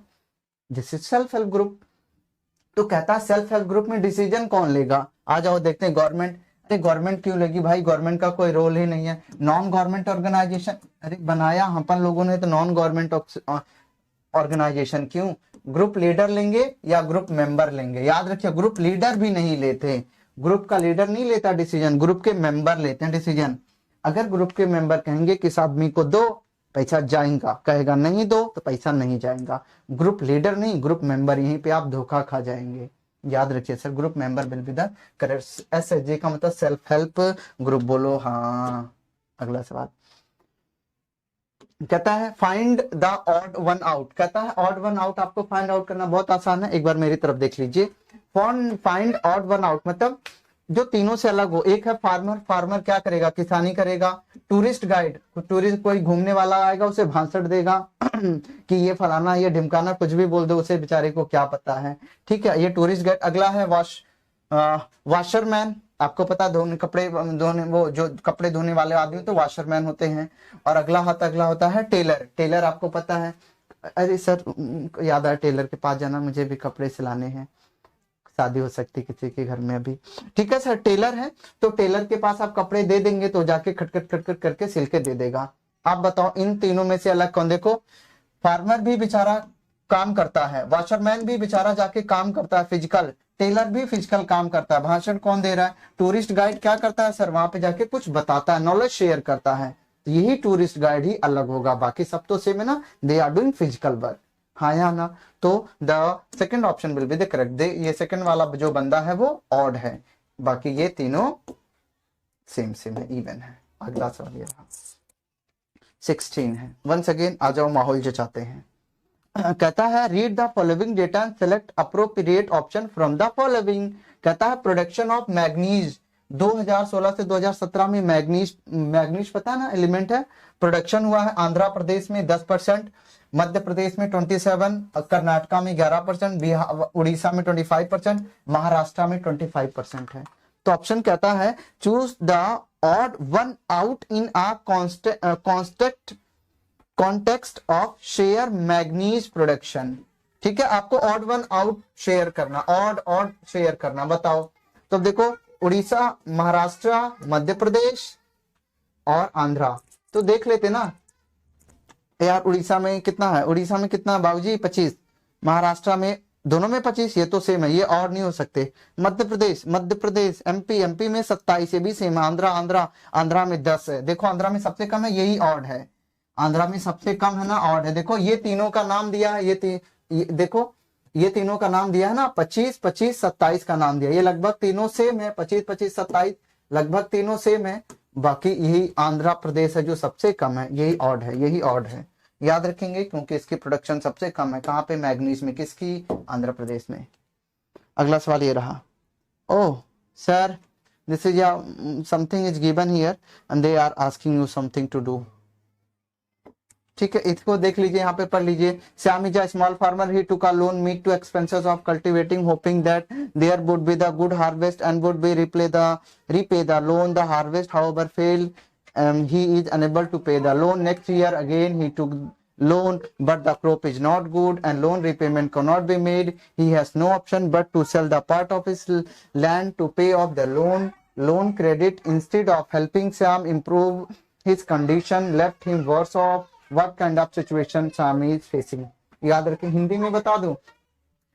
this is self help group. तो कहता है सेल्फ हेल्प ग्रुप में डिसीजन कौन लेगा, आ जाओ देखते हैं। गवर्नमेंट, अरे गवर्नमेंट क्यों लेगी भाई, गवर्नमेंट का कोई रोल ही नहीं है। नॉन गवर्नमेंट ऑर्गेनाइजेशन, अरे बनाया अपन लोगों ने तो नॉन गवर्नमेंट ऑर्गेनाइजेशन, क्यों, ग्रुप लीडर लेंगे या ग्रुप मेंबर लेंगे। याद रखिए ग्रुप लीडर भी नहीं लेते, ग्रुप का लीडर नहीं लेता डिसीजन, ग्रुप के मेंबर लेते हैं डिसीजन। अगर ग्रुप के मेंबर कहेंगे किस आदमी को दो, पैसा जाएगा, कहेगा नहीं दो तो पैसा नहीं जाएगा। ग्रुप लीडर नहीं, ग्रुप मेंबर, यहीं पे आप धोखा खा जाएंगे। याद रखिए sir, group member will be the correct. SHG का मतलब सेल्फ हेल्प ग्रुप, बोलो हाँ। अगला सवाल कहता है find the odd one out. कहता है ऑड वन आउट आपको फाइंड आउट करना बहुत आसान है, एक बार मेरी तरफ देख लीजिए। फाइंड ऑड वन आउट मतलब जो तीनों से अलग हो। एक है फार्मर, फार्मर क्या करेगा, किसानी करेगा। टूरिस्ट गाइड, टूरिस्ट कोई घूमने वाला आएगा उसे भाषण देगा कि ये फलाना ये ढिमकाना कुछ भी बोल दो, उसे बेचारे को क्या पता है, ठीक है, ये टूरिस्ट गाइड। अगला है वॉशरमैन, आपको पता धोने कपड़े धोने, वो जो कपड़े धोने वाले आदमी तो वॉशरमैन होते हैं। और अगला होता है टेलर, टेलर आपको पता है, अरे सर याद आया टेलर के पास जाना, मुझे भी कपड़े सिलाने हैं, शादी हो सकती किसी के घर में अभी, ठीक है सर टेलर है, तो टेलर के पास आप कपड़े दे देंगे तो जाके खटखट खटखट करके सिल के दे देगा। आप बताओ इन तीनों में से अलग कौन। देखो फार्मर भी बेचारा काम करता है, वॉशरमैन भी बेचारा जाके काम करता है फिजिकल, टेलर भी फिजिकल काम करता है, भाषण कौन दे रहा है, टूरिस्ट गाइड क्या करता है सर, वहां पे जाके कुछ बताता है, नॉलेज शेयर करता है, तो यही टूरिस्ट गाइड ही अलग होगा, बाकी सब तो सेम है ना, they are doing physical work, हाँ या ना। तो the second option will be the correct, ये सेकंड वाला जो बंदा है वो ऑड है, बाकी ये तीनों सेम सेम है, इवन है। अगला सवाल ये रहा 16 है, वंस अगेन आ जाओ माहौल जचाते हैं। कहता है read the following data and select appropriate option from the following. कहता है प्रोडक्शन ऑफ मैग्नीज 2016 से 2017 में मैग्नीज पता है ना एलिमेंट है, प्रोडक्शन हुआ है आंध्र प्रदेश में 10%, मध्य प्रदेश में 27%, कर्नाटका में 11%, बिहार उड़ीसा में 25%, महाराष्ट्र में 25% है। तो ऑप्शन कहता है choose the odd one out in a context of share manganese production, ठीक है, आपको ऑड वन आउट शेयर करना, ऑड शेयर करना, बताओ। तो देखो उड़ीसा, महाराष्ट्र, मध्य प्रदेश और आंध्रा, तो देख लेते ना यार, उड़ीसा में कितना है, उड़ीसा में कितना बाबूजी 25, महाराष्ट्र में दोनों में 25, ये तो सेम है, ये और नहीं हो सकते। मध्य प्रदेश, एमपी में 27, ये भी सेम है। आंध्रा में 10 है, देखो आंध्रा में सबसे कम है, यही ऑड है, आंध्रा में सबसे कम है ना, ऑड है। देखो ये तीनों का नाम दिया है, देखो ये तीनों का नाम दिया है ना, 25, 25, 27 का नाम दिया, ये लगभग तीनों सेम है, 25, 25, 27 लगभग तीनों सेम है, बाकी यही आंध्र प्रदेश है जो सबसे कम है, यही ऑड है, यही ऑड है, याद रखेंगे क्योंकि इसकी प्रोडक्शन सबसे कम है, कहाँ पे, मैग्नीज में, किसकी, आंध्र प्रदेश में। अगला सवाल ये रहा, oh sir this is something is given here and they are asking you something to do, ठीक है, इसको देख लीजिए, यहाँ पे पढ़ लीजिए। Shyam is a small farmer, he took a loan meet to expenses of cultivating hoping that there would be the good harvest and would be repay the loan. The harvest however failed, he is unable to pay the loan. Next year again he took loan, but the crop is not good and loan repayment cannot be made. He has no option but to sell the part of his land to pay off the loan credit. Instead of helping Sam improve his condition, left him worse off. What kind of situation Sam is facing? याद रखें, हिंदी में बता दूं,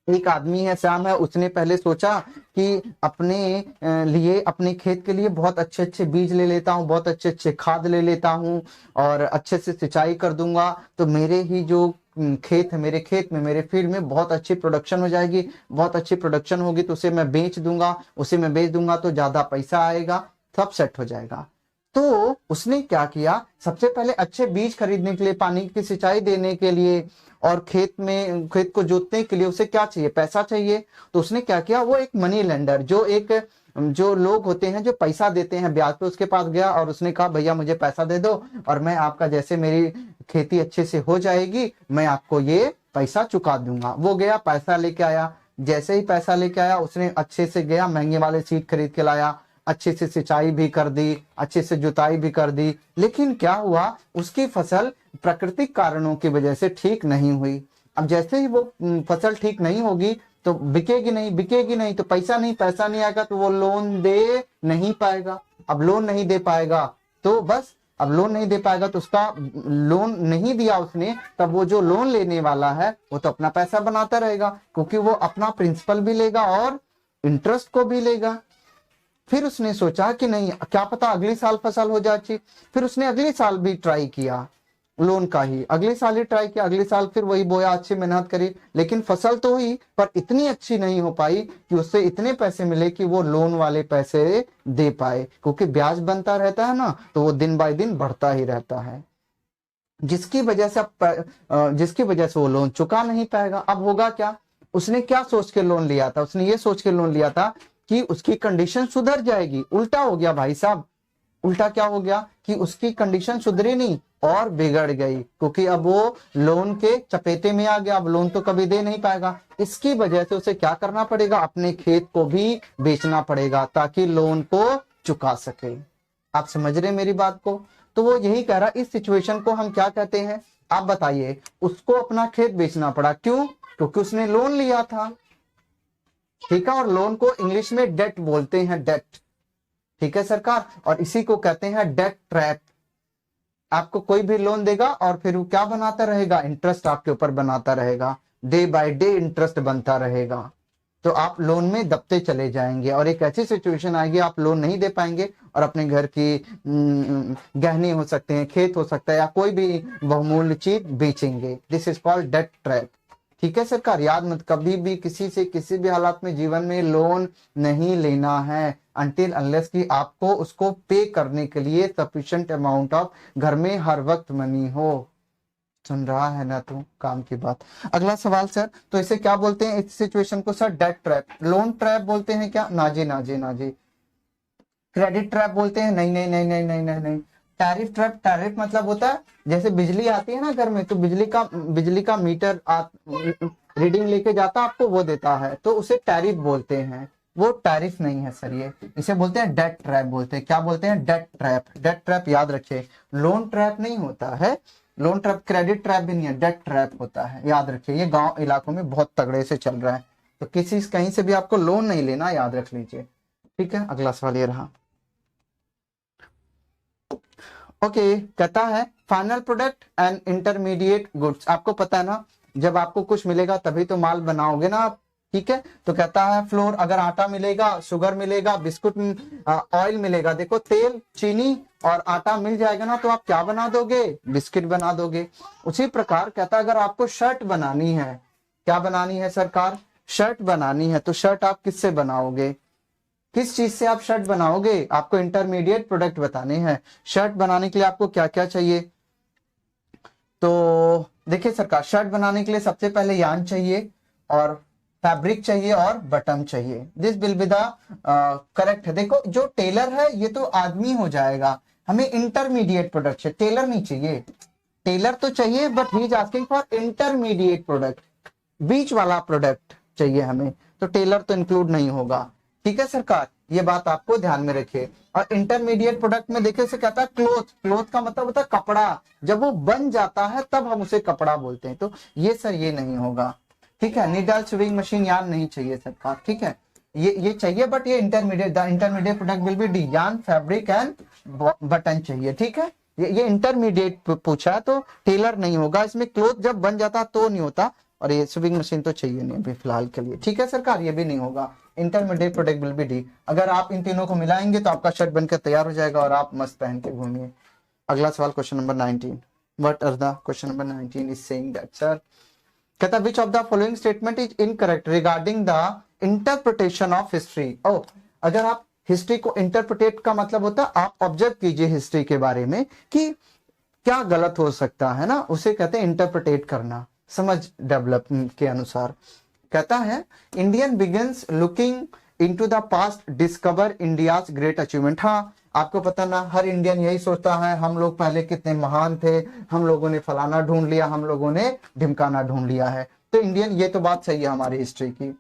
एक आदमी है श्याम है, उसने पहले सोचा कि अपने लिए, अपने खेत के लिए बहुत अच्छे अच्छे बीज ले लेता हूँ, बहुत अच्छे अच्छे खाद ले लेता हूँ और अच्छे से सिंचाई कर दूंगा, तो मेरे ही जो खेत है, मेरे खेत में, मेरे फील्ड में बहुत अच्छी प्रोडक्शन हो जाएगी, बहुत अच्छी प्रोडक्शन होगी, तो उसे मैं बेच दूंगा तो ज्यादा पैसा आएगा, सब सेट हो जाएगा। तो उसने क्या किया, सबसे पहले अच्छे बीज खरीदने के लिए, पानी की सिंचाई देने के लिए और खेत को जोतने के लिए उसे क्या चाहिए, पैसा चाहिए। तो उसने क्या किया, वो एक मनी लेंडर, जो लोग होते हैं जो पैसा देते हैं ब्याज पे, उसके पास गया और उसने कहा भैया मुझे पैसा दे दो और मैं आपका, जैसे मेरी खेती अच्छे से हो जाएगी मैं आपको ये पैसा चुका दूंगा। वो गया पैसा लेके आया, जैसे ही पैसा लेके आया उसने अच्छे से गया, महंगे वाले सीड खरीद के लाया, अच्छे से सिंचाई भी कर दी, अच्छे से जुताई भी कर दी, लेकिन क्या हुआ, उसकी फसल प्राकृतिक कारणों की वजह से ठीक नहीं हुई। अब जैसे ही वो फसल ठीक नहीं होगी तो बिकेगी नहीं तो पैसा नहीं आएगा, तो वो लोन दे नहीं पाएगा। अब लोन नहीं दे पाएगा तो बस, अब लोन नहीं दे पाएगा तो उसका लोन नहीं दिया उसने, तब वो जो लोन लेने वाला है वो तो अपना पैसा बनाता रहेगा, क्योंकि वो अपना प्रिंसिपल भी लेगा और इंटरेस्ट को भी लेगा। फिर उसने सोचा कि नहीं, क्या पता अगले साल फसल हो जाए। फिर उसने अगले साल भी ट्राई किया, लोन का ही अगले साल ही ट्राई किया, अगले साल फिर वही बोया, अच्छी मेहनत करी, लेकिन फसल तो हुई पर इतनी अच्छी नहीं हो पाई कि उससे इतने पैसे मिले कि वो लोन वाले पैसे दे पाए, क्योंकि ब्याज बनता रहता है ना, तो वो दिन बाय दिन बढ़ता ही रहता है, जिसकी वजह से वो लोन चुका नहीं पाएगा। अब होगा क्या, उसने क्या सोच के लोन लिया था, उसने ये सोच के लोन लिया था कि उसकी कंडीशन सुधर जाएगी। उल्टा हो गया भाई साहब, उल्टा क्या हो गया कि उसकी कंडीशन सुधरी नहीं और बिगड़ गई, क्योंकि अब वो लोन के चपेटे में आ गया, अब लोन तो कभी दे नहीं पाएगा। इसकी वजह से उसे क्या करना पड़ेगा, अपने खेत को भी बेचना पड़ेगा ताकि लोन को चुका सके। आप समझ रहे मेरी बात को? तो वो यही कह रहा, इस सिचुएशन को हम क्या कहते हैं, आप बताइए। उसको अपना खेत बेचना पड़ा, क्यों? क्योंकि उसने लोन लिया था, ठीक है, और लोन को इंग्लिश में डेट बोलते हैं, डेट, ठीक है सरकार, और इसी को कहते हैं डेट ट्रैप। आपको कोई भी लोन देगा और फिर वो क्या बनाता रहेगा, इंटरेस्ट आपके ऊपर बनाता रहेगा, डे बाय डे इंटरेस्ट बनता रहेगा, तो आप लोन में दबते चले जाएंगे और एक ऐसी सिचुएशन आएगी आप लोन नहीं दे पाएंगे और अपने घर की गहने हो सकते हैं, खेत हो सकता है, या कोई भी बहुमूल्य चीज बेचेंगे। This is called debt trap, ठीक है सरकार। याद मत, कभी भी किसी से किसी भी हालात में जीवन में लोन नहीं लेना है अनटिल अनलेस कि आपको उसको पे करने के लिए सफिशिएंट अमाउंट ऑफ घर में हर वक्त मनी हो। सुन रहा है ना तू काम की बात। अगला सवाल सर, तो इसे क्या बोलते हैं इस सिचुएशन को sir? Debt trap. Loan trap बोलते हैं क्या? Nazi Nazi Nazi. Credit trap बोलते हैं? नहीं नहीं नहीं नहीं नहीं नहीं नहीं। टैरिफ ट्रैप, टैरिफ मतलब होता है जैसे बिजली आती है ना घर में, तो बिजली का मीटर रीडिंग लेके जाता आपको, वो देता है, तो उसे टैरिफ बोलते हैं। वो टैरिफ नहीं है सर, ये इसे बोलते हैं डेट ट्रैप बोलते हैं। क्या बोलते हैं? Debt trap. डेट ट्रैप याद रखिए, लोन ट्रैप नहीं होता है, लोन ट्रैप, क्रेडिट ट्रैप भी नहीं है, डेट ट्रैप होता है, याद रखिए। ये गांव इलाकों में बहुत तगड़े से चल रहा है, तो किसी कहीं से भी आपको लोन नहीं लेना, याद रख लीजिए, ठीक है। अगला सवाल ये रहा, ओके कहता है final product and intermediate goods. आपको पता है ना, जब आपको कुछ मिलेगा तभी तो माल बनाओगे ना आप, ठीक है। तो कहता है फ्लोर, अगर आटा मिलेगा, शुगर मिलेगा, बिस्कुट, ऑयल मिलेगा, देखो तेल, चीनी और आटा मिल जाएगा ना, तो आप क्या बना दोगे? बिस्किट बना दोगे। उसी प्रकार कहता है अगर आपको शर्ट बनानी है, क्या बनानी है सरकार? शर्ट बनानी है, तो शर्ट आप किससे बनाओगे? किस चीज से आप शर्ट बनाओगे? आपको इंटरमीडिएट प्रोडक्ट बताने हैं। शर्ट बनाने के लिए आपको क्या क्या चाहिए? तो देखिए सरकार, शर्ट बनाने के लिए सबसे पहले यान चाहिए और फैब्रिक चाहिए और बटन चाहिए। This will be the correct है। देखो जो टेलर है ये तो आदमी हो जाएगा, हमें इंटरमीडिएट प्रोडक्ट चाहिए, टेलर नहीं चाहिए। टेलर तो चाहिए but he is asking for intermediate product, बीच वाला प्रोडक्ट चाहिए हमें, तो टेलर तो इंक्लूड नहीं होगा, ठीक है सरकार, ये बात आपको ध्यान में रखिए। और इंटरमीडिएट प्रोडक्ट में देखिए से कहता है क्लोथ। क्लोथ का मतलब होता है कपड़ा, जब वो बन जाता है तब हम उसे कपड़ा बोलते हैं, तो ये सर ये नहीं होगा, ठीक है। नीडल, स्विंग मशीन, यान नहीं चाहिए सरकार, ठीक है, ये चाहिए बट ये intermediate, the intermediate product will be D, यान, फैब्रिक एंड बटन चाहिए, ठीक है। ये इंटरमीडिएट पूछा है तो टेलर नहीं होगा इसमें, क्लोथ जब बन जाता तो नहीं होता, और ये स्विंग मशीन तो चाहिए नहीं अभी फिलहाल के लिए, ठीक है सरकार, ये भी नहीं होगा। Intermediate product will be D. अगर आप इन तीनों को मिलाएंगे तो आपका शर्ट बनकर तैयार हो जाएगा और आप मस्त पहन के घूमिए। अगला सवाल question number 19, what are the question number 19 is saying that sir, कहता which of the following statement is incorrect regarding the interpretation of history. Oh, अगर आप हिस्ट्री को इंटरप्रिटेट का मतलब होता है आप ऑब्जर्व कीजिए हिस्ट्री के बारे में कि क्या गलत हो सकता है ना, उसे कहते हैं इंटरप्रिटेट करना, समझ डेवलप के अनुसार। कहता है Indian begins looking into the past discover India's great achievement. हाँ आपको पता ना, हर इंडियन यही सोचता है हम लोग पहले कितने महान थे, हम लोगों ने फलाना ढूंढ लिया, हम लोगों ने ढिमकाना ढूंढ लिया है, तो इंडियन, ये तो बात सही है हमारी हिस्ट्री की।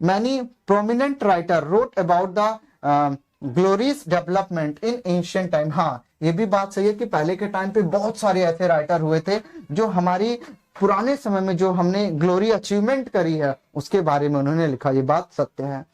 Many prominent writer wrote about the glorious development in ancient time. हाँ ये भी बात सही है कि पहले के टाइम पे बहुत सारे ऐसे राइटर हुए थे जो हमारी पुराने समय में जो हमने ग्लोरी अचीवमेंट करी है उसके बारे में उन्होंने लिखा, ये बात सत्य है।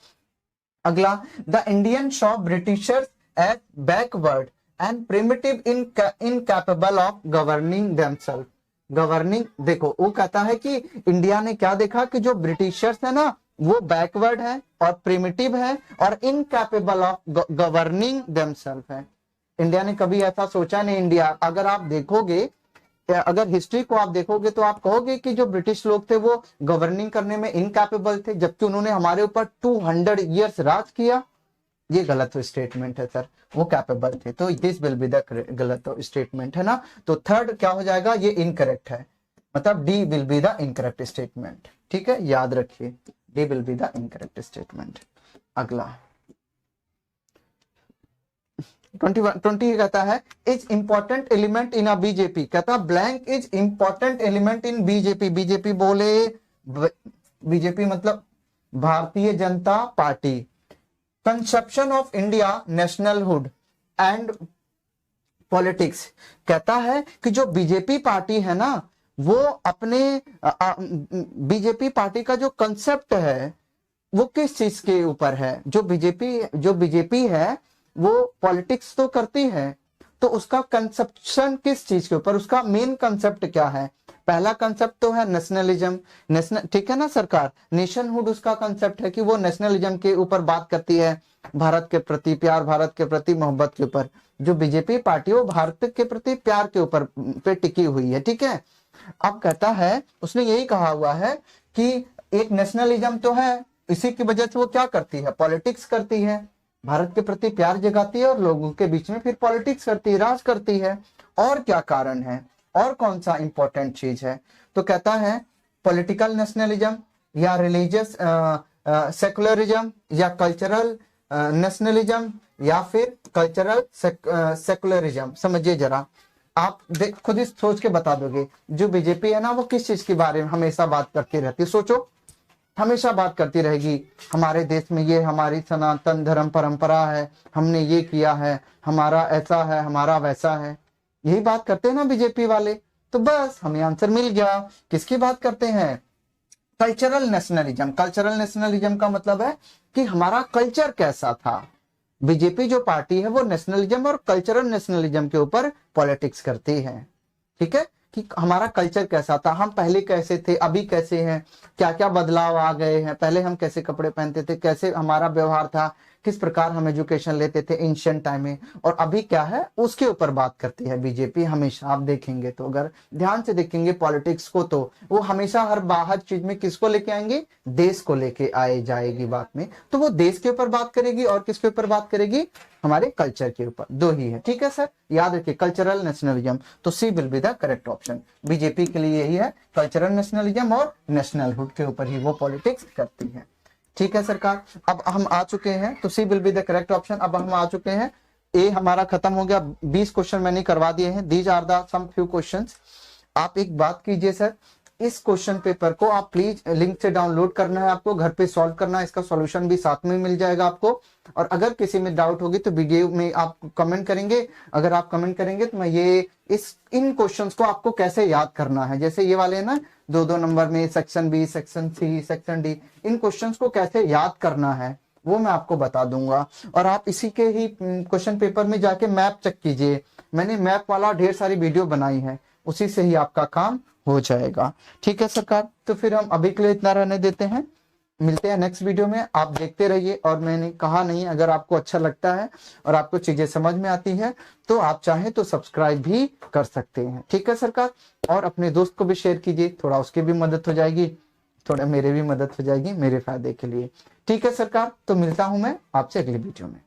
अगला, the Indian saw Britishers as backward and primitive incapable of governing themself. Governing, देखो वो कहता है कि इंडिया ने क्या देखा कि जो ब्रिटिशर्स है ना वो बैकवर्ड है और प्रिमिटिव है और इनकैपेबल ऑफ गवर्निंग देमसेल्फ है। इंडिया ने कभी ऐसा सोचा नहीं। इंडिया, अगर आप देखोगे, अगर हिस्ट्री को आप देखोगे तो आप कहोगे कि जो ब्रिटिश लोग थे वो गवर्निंग करने में इनकैपेबल थे, जबकि उन्होंने हमारे ऊपर 200 ईयर्स राज किया। ये गलत स्टेटमेंट है सर, वो कैपेबल थे, तो दिस विल बी द गलत स्टेटमेंट है ना। तो थर्ड क्या हो जाएगा, ये इनकरेक्ट है, मतलब D will be the incorrect statement, ठीक है, याद रखिए D will be the incorrect statement. अगला 20 कहता है is important element in a BJP, कहता blank is important element in BJP. BJP बोले, बीजेपी मतलब Bharatiya Janata Party. Conception of India nationalhood and politics, कहता है कि जो बीजेपी पार्टी है ना, वो अपने बीजेपी पार्टी का जो कंसेप्ट है वो किस चीज के ऊपर है। जो बीजेपी है वो पॉलिटिक्स तो करती है, तो उसका कंसेप्शन किस चीज के ऊपर, उसका मेन कंसेप्ट क्या है। पहला कंसेप्ट तो है नेशनलिज्म, नेशनल, ठीक है ना सरकार। नेशनहुड उसका कंसेप्ट है कि वो नेशनलिज्म के ऊपर बात करती है, भारत के प्रति प्यार, भारत के प्रति मोहब्बत के ऊपर। जो बीजेपी पार्टी वो भारत के प्रति प्यार के ऊपर पे टिकी हुई है, ठीक है। अब कहता है, उसने यही कहा हुआ है कि एक नेशनलिज्म तो है, इसी की वजह से वो क्या करती है, पॉलिटिक्स करती है, भारत के प्रति प्यार जगाती है और लोगों के बीच में फिर पॉलिटिक्स करती है, राज करती है। और क्या कारण है, और कौन सा इंपॉर्टेंट चीज है। तो कहता है पॉलिटिकल नेशनलिज्म या रिलीजियस सेकुलरिज्म या कल्चरल नेशनलिज्म या फिर कल्चरल सेकुलरिज्म। समझिए जरा, आप खुद ही सोच के बता दोगे। जो बीजेपी है ना, वो किस चीज के बारे में हमेशा बात करती रहती है, सोचो। हमेशा बात करती रहेगी, हमारे देश में ये हमारी सनातन धर्म परंपरा है, हमने ये किया है, हमारा ऐसा है, हमारा वैसा है, यही बात करते हैं ना बीजेपी वाले। तो बस हमें आंसर मिल गया। किसकी बात करते हैं, कल्चरल नेशनलिज्म। कल्चरल नेशनलिज्म का मतलब है कि हमारा कल्चर कैसा था। बीजेपी जो पार्टी है वो नेशनलिज्म और कल्चरल नेशनलिज्म के ऊपर पॉलिटिक्स करती है, ठीक है, कि हमारा कल्चर कैसा था, हम पहले कैसे थे, अभी कैसे हैं, क्या क्या बदलाव आ गए हैं, पहले हम कैसे कपड़े पहनते थे, कैसे हमारा व्यवहार था, किस प्रकार हम एजुकेशन लेते थे एंशिएंट टाइम में, और अभी क्या है, उसके ऊपर बात करती है बीजेपी हमेशा। आप देखेंगे तो, अगर ध्यान से देखेंगे पॉलिटिक्स को, तो वो हमेशा हर बाहर चीज में किसको लेके आएंगे, देश को लेके आए जाएगी बात में। तो वो देश के ऊपर बात करेगी और किसके ऊपर बात करेगी, हमारे कल्चर के ऊपर। दो ही है, ठीक है सर, याद रखिए कल्चरल नेशनलिज्म। तो C will be the correct option. BJP के लिए यही है, कल्चरल नेशनलिज्म और नेशनलहुड के ऊपर ही वो पॉलिटिक्स करती है, ठीक है सरकार। अब हम आ चुके हैं, तो C will be the correct option. अब हम आ चुके हैं, ए हमारा खत्म हो गया, 20 क्वेश्चन मैंने करवा दिए हैं। These are the some few questions. आप एक बात कीजिए सर, इस क्वेश्चन पेपर को आप प्लीज लिंक से डाउनलोड करना है, आपको घर पे सॉल्व करना है, इसका सॉल्यूशन भी साथ में मिल जाएगा आपको। और अगर किसी में डाउट होगी तो वीडियो में आप कमेंट करेंगे, अगर आप कमेंट करेंगे तो मैं ये इन क्वेश्चंस को आपको कैसे याद करना है, जैसे ये वाले ना 2-2 नंबर में section B, section C, section D, इन क्वेश्चंस को कैसे याद करना है वो मैं आपको बता दूंगा। और आप इसी के ही क्वेश्चन पेपर में जाके मैप चेक कीजिए, मैंने मैप वाला ढेर सारी वीडियो बनाई है, उसी से ही आपका काम हो जाएगा, ठीक है सरकार। तो फिर हम अभी के लिए इतना रहने देते हैं, मिलते हैं नेक्स्ट वीडियो में। आप देखते रहिए, और मैंने कहा नहीं, अगर आपको अच्छा लगता है और आपको चीजें समझ में आती है तो आप चाहें तो सब्सक्राइब भी कर सकते हैं, ठीक है सरकार। और अपने दोस्त को भी शेयर कीजिए, थोड़ा उसकी भी मदद हो जाएगी, थोड़ा मेरे भी मदद हो जाएगी, मेरे फायदे के लिए, ठीक है सरकार। तो मिलता हूं मैं आपसे अगली वीडियो में।